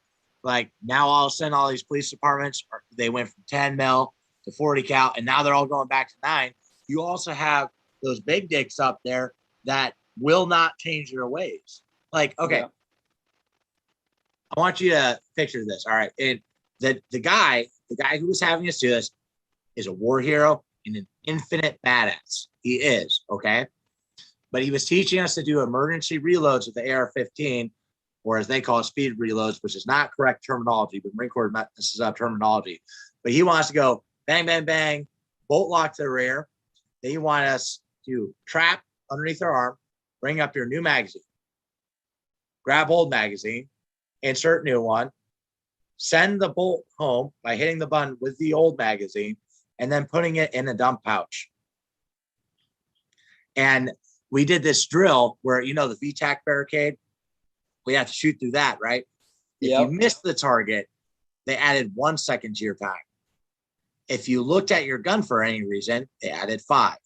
like, now all of a sudden all these police departments, they went from 10 mil to 40 cal, and now they're all going back to 9. You also have those big dicks up there that will not change their ways. Like, okay, I want you to picture this. All right. And the guy who was having us do this is a war hero and an infinite badass. He is, okay? But he was teaching us to do emergency reloads with the AR-15, or as they call it, speed reloads, which is not correct terminology, but Marine Corps messes up terminology. But he wants to go bang, bang, bang, bolt lock to the rear. Then you want us to trap underneath our arm, bring up your new magazine, grab old magazine, insert new one, send the bolt home by hitting the button with the old magazine, and then putting it in a dump pouch. And we did this drill where, the VTAC barricade, we have to shoot through that, right? If you missed the target, they added 1 second to your time. If you looked at your gun for any reason, they added 5.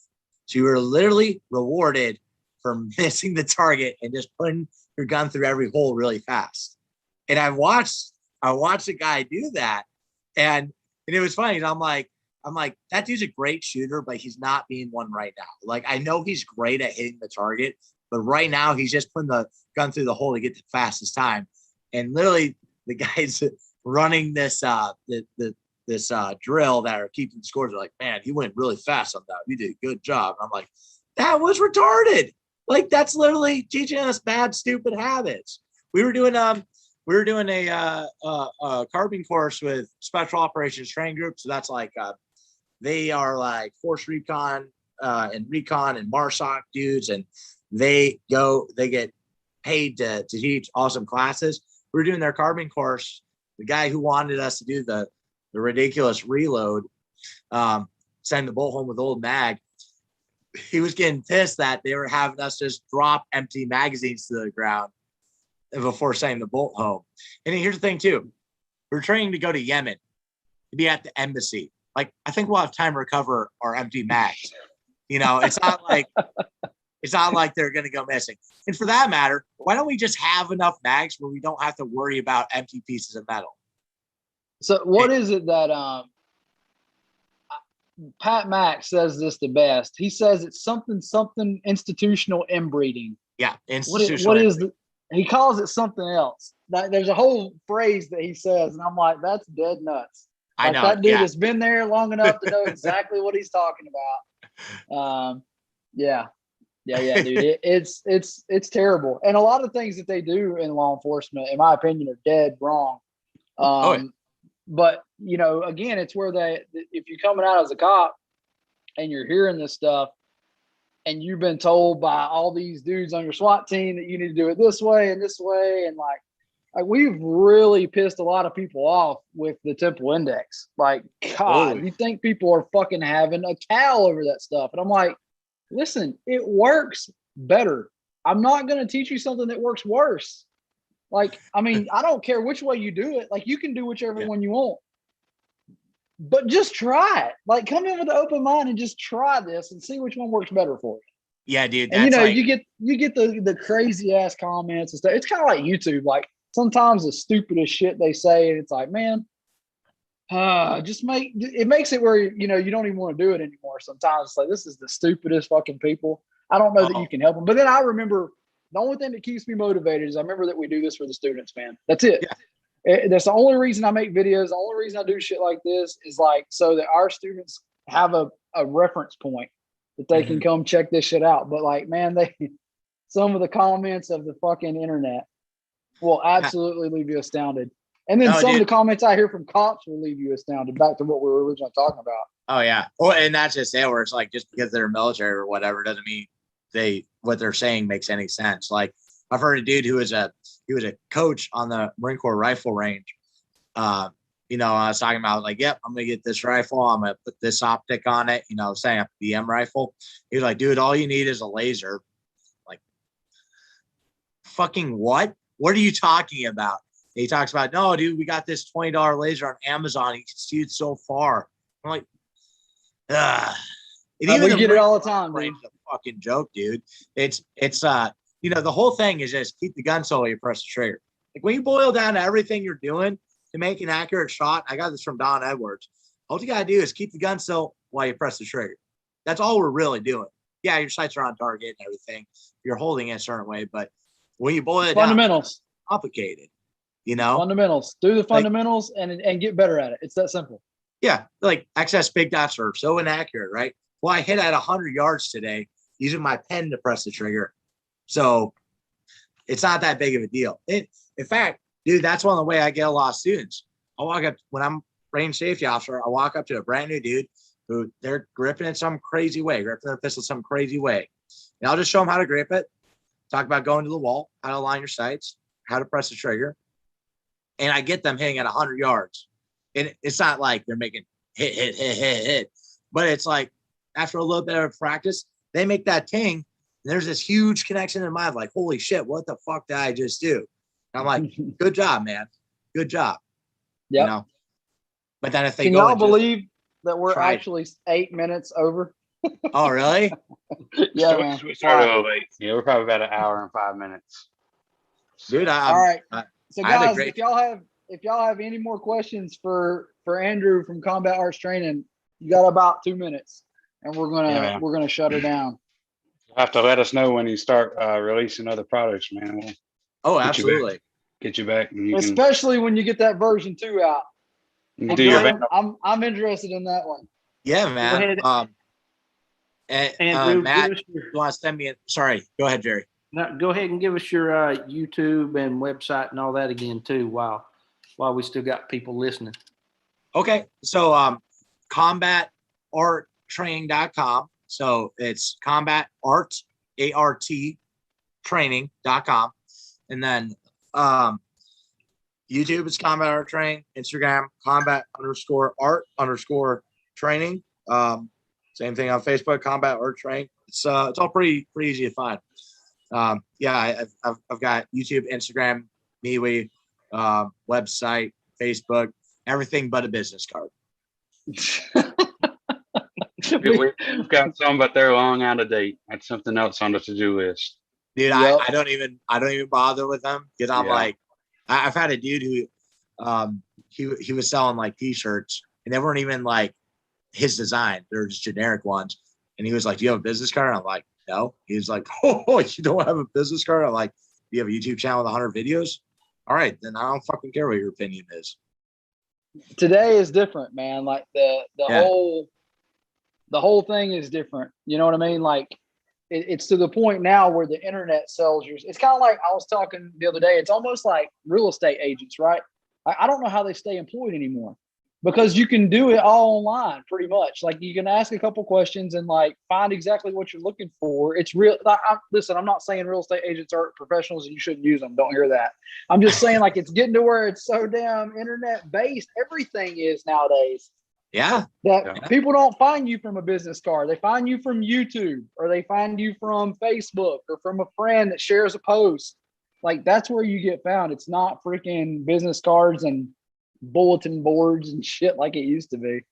So you were literally rewarded for missing the target and just putting your gun through every hole really fast. And I watched a guy do that, and it was funny. I'm like, that dude's a great shooter, but he's not being one right now. Like, I know he's great at hitting the target, but right now he's just putting the gun through the hole to get the fastest time. And literally, the guys running this drill that are keeping scores are like, man, he went really fast on that. You did a good job. And I'm like, that was retarded. Like, that's literally teaching us bad, stupid habits. We were doing a carbine course with Special Operations Training Group. So that's like, they are like Force Recon and MARSOC dudes, and they get paid to teach awesome classes. We were doing their carbine course the guy who wanted us to do the ridiculous reload, send the bolt home with old mag, he was getting pissed that they were having us just drop empty magazines to the ground before sending the bolt home. And here's the thing too, we're training to go to Yemen to be at the embassy. Like, I think we'll have time to recover our empty mags. You know, it's not like they're going to go missing. And for that matter, why don't we just have enough mags where we don't have to worry about empty pieces of metal? So what is it that Pat Mack says this the best? He says it's something institutional inbreeding. Yeah, institutional. What is he calls it something else. There's a whole phrase that he says, and I'm like, that's dead nuts. Like, I know that dude has been there long enough to know exactly what he's talking about. Yeah, dude. It's terrible, and a lot of things that they do in law enforcement, in my opinion, are dead wrong. But you know, again, it's where if you're coming out as a cop and you're hearing this stuff, and you've been told by all these dudes on your SWAT team that you need to do it this way, and like we've really pissed a lot of people off with the Temple Index. Like, God, you think people are fucking having a cow over that stuff? And I'm like, listen, it works better. I'm not going to teach you something that works worse. Like, I mean, I don't care which way you do it. Like, you can do whichever one you want, but just try it. Like, come in with an open mind and just try this and see which one works better for you. Yeah, dude. And you know, you get the crazy ass comments and stuff. It's kind of like YouTube. Like, sometimes the stupidest shit they say, and it's like, man, it makes it where, you know, you don't even want to do it anymore. Sometimes it's like, this is the stupidest fucking people. I don't know that you can help them. But then I remember the only thing that keeps me motivated is I remember that we do this for the students, man. That's it. Yeah. That's the only reason I make videos. The only reason I do shit like this is like so that our students have a reference point that they can come check this shit out. But like, man, some of the comments of the fucking internet will absolutely leave you astounded. And then of the comments I hear from cops will leave you astounded, back to what we were originally talking about. Oh, yeah. Well, and that's just it, where it's like, just because they're military or whatever doesn't mean what they're saying makes any sense. Like, I've heard a dude who was a coach on the Marine Corps rifle range. You know, I was talking about like, yep, I'm going to get this rifle. I'm going to put this optic on it, you know, saying a BM rifle. He was like, dude, all you need is a laser. Like, fucking what? What are you talking about? And he talks about, no, dude, we got this $20 laser on Amazon. You can see it so far. I'm like, we get it all the time, dude. It's a fucking joke, dude. It's you know, the whole thing is just keep the gun still while you press the trigger. Like, when you boil down to everything you're doing to make an accurate shot, I got this from Don Edwards. All you gotta do is keep the gun still while you press the trigger. That's all we're really doing. Yeah, your sights are on target and everything. You're holding it a certain way, but when you boil it fundamentals, down, it's complicated. You know, fundamentals. Do the fundamentals and get better at it. It's that simple. Yeah, like excess big dots are so inaccurate, right? Well, I hit at 100 yards today using my pen to press the trigger, so it's not that big of a deal. In fact, dude, that's one of the way I get a lot of students. I walk up when I'm range safety officer. I walk up to a brand new dude who they're gripping it some crazy way, gripping their pistol some crazy way, and I'll just show them how to grip it. Talk about going to the wall, how to align your sights, how to press the trigger. And I get them hitting at 100 yards. And it's not like they're making hit. But it's like, after a little bit of practice, they make that ting. And there's this huge connection in my mind, like, holy shit, what the fuck did I just do? And I'm like, good job, man. Good job. Yeah. You know? But then if they Can y'all believe that we're actually 8 minutes over? Oh, really? Yeah, man. We started a little late. Yeah, we're probably about an hour and 5 minutes. Dude, all right. So guys, if y'all have any more questions for Andrew from Combat Arts Training, you got about 2 minutes, and we're gonna shut her down. You'll have to let us know when you start releasing other products, man. We'll absolutely get you back, and especially when you get that version 2 out. I'm interested in that one. Yeah, man. Andrew, Matt, you want to send me? Sorry, go ahead, Jerry. No, go ahead and give us your YouTube and website and all that again too, while we still got people listening. Okay, so combatarttraining.com. So it's combatart, ART, training.com. And then YouTube is Combat Art Training. Instagram, combat_art_training. Same thing on Facebook, Combat Art Training. It's all pretty easy to find. I've got YouTube, Instagram, MeWe, website, Facebook, everything but a business card. We've got some, but they're long out of date. That's something else on the to-do list. Dude, Yep. I don't even bother with them because I'm like, I've had a dude who he was selling like t-shirts and they weren't even like his design. They're just generic ones. And he was like, do you have a business card? I'm like, no. He was like, oh, you don't have a business card? I'm like, do you have a YouTube channel with 100 videos? All right, then I don't fucking care what your opinion is. Today is different, man. Like the whole thing is different. You know what I mean? Like it's to the point now where the internet sells yours. It's kind of like I was talking the other day. It's almost like real estate agents, right? I don't know how they stay employed anymore because you can do it all online pretty much. Like you can ask a couple questions and like find exactly what you're looking for. It's real. Listen, I'm not saying real estate agents aren't professionals and you shouldn't use them. Don't hear that. I'm just saying like it's getting to where it's so damn internet based. Everything is nowadays. Yeah. That people don't find you from a business card. They find you from YouTube or they find you from Facebook or from a friend that shares a post. Like that's where you get found. It's not freaking business cards and bulletin boards and shit like it used to be.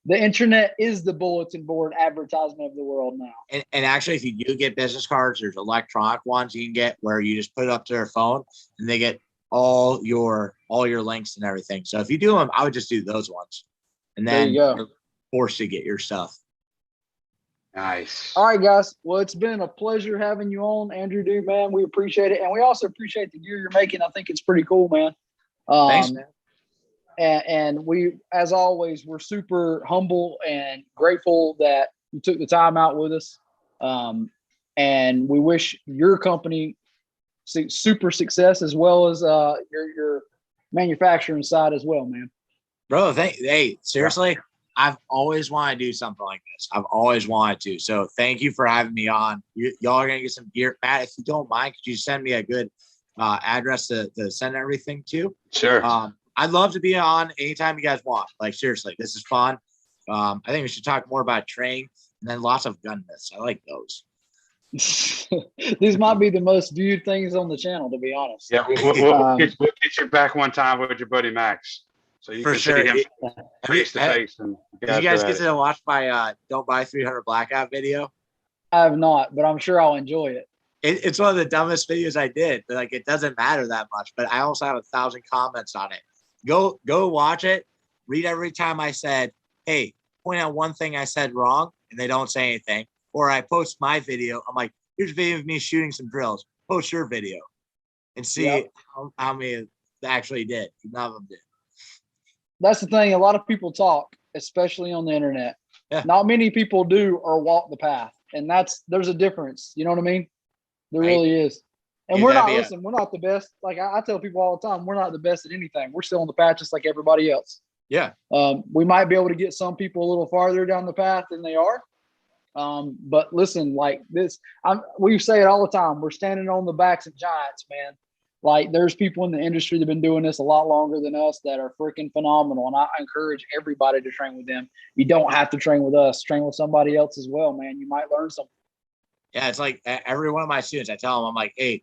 The internet is the bulletin board advertisement of the world now. And actually, if you do get business cards, there's electronic ones you can get where you just put it up to their phone and they get all your links and everything. So if you do them, I would just do those ones. And then you're forced to get your stuff. Nice. All right, guys. Well, it's been a pleasure having you on, Andrew, dude, man. We appreciate it. And we also appreciate the gear you're making. I think it's pretty cool, man. Thanks, man. And we, as always, we're super humble and grateful that you took the time out with us. And we wish your company super success as well as your manufacturing side as well, man. Bro, hey, seriously, I've always wanted to do something like this. I've always wanted to. So thank you for having me on. Y'all are going to get some gear. Matt, if you don't mind, could you send me a good address to send everything to? Sure. I'd love to be on anytime you guys want. Like, seriously, this is fun. I think we should talk more about training and then lots of gun myths. I like those. These might be the most viewed things on the channel, to be honest. Yeah, we'll get you back one time with your buddy Max. So you can see him face to face. Did you guys get to watch my Don't Buy 300 Blackout video? I have not, but I'm sure I'll enjoy it. It's one of the dumbest videos I did. Like, it doesn't matter that much, but I also have 1,000 comments on it. Go watch it. Read every time I said, hey, point out one thing I said wrong, and they don't say anything. Or I post my video. I'm like, here's a video of me shooting some drills. Post your video and see how many actually did. None of them did. That's the thing. A lot of people talk, especially on the internet. Yeah. Not many people do or walk the path. And there's a difference. You know what I mean? There really is. And we're not the best. Like I tell people all the time, we're not the best at anything. We're still on the path just like everybody else. Yeah. We might be able to get some people a little farther down the path than they are. But listen, like this, we say it all the time. We're standing on the backs of giants, man. Like there's people in the industry that have been doing this a lot longer than us that are freaking phenomenal. And I encourage everybody to train with them. You don't have to train with us. Train with somebody else as well, man. You might learn something. Yeah, it's like every one of my students, I tell them, I'm like, hey,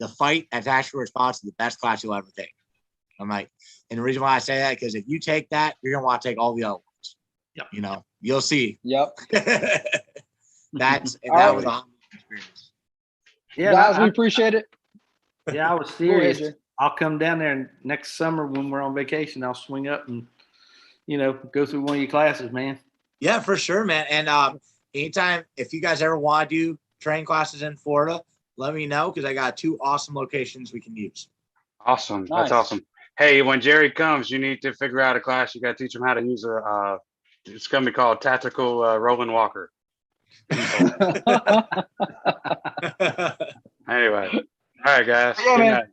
the fight and tactical response is the best class you'll ever take. I'm like, and the reason why I say that, because if you take that, you're going to want to take all the other ones. Yep. You know, you'll see. Yep. That was a experience. Yeah, guys, we appreciate it. Yeah, I was serious. I'll come down there next summer when we're on vacation. I'll swing up and, go through one of your classes, man. Yeah, for sure, man. And anytime, if you guys ever want to do training classes in Florida, let me know because I got 2 awesome locations we can use. Awesome. Nice. That's awesome. Hey, when Jerry comes, you need to figure out a class. You got to teach him how to use it's going to be called Tactical Rolling Walker. Anyway. All right, guys. Yeah, man.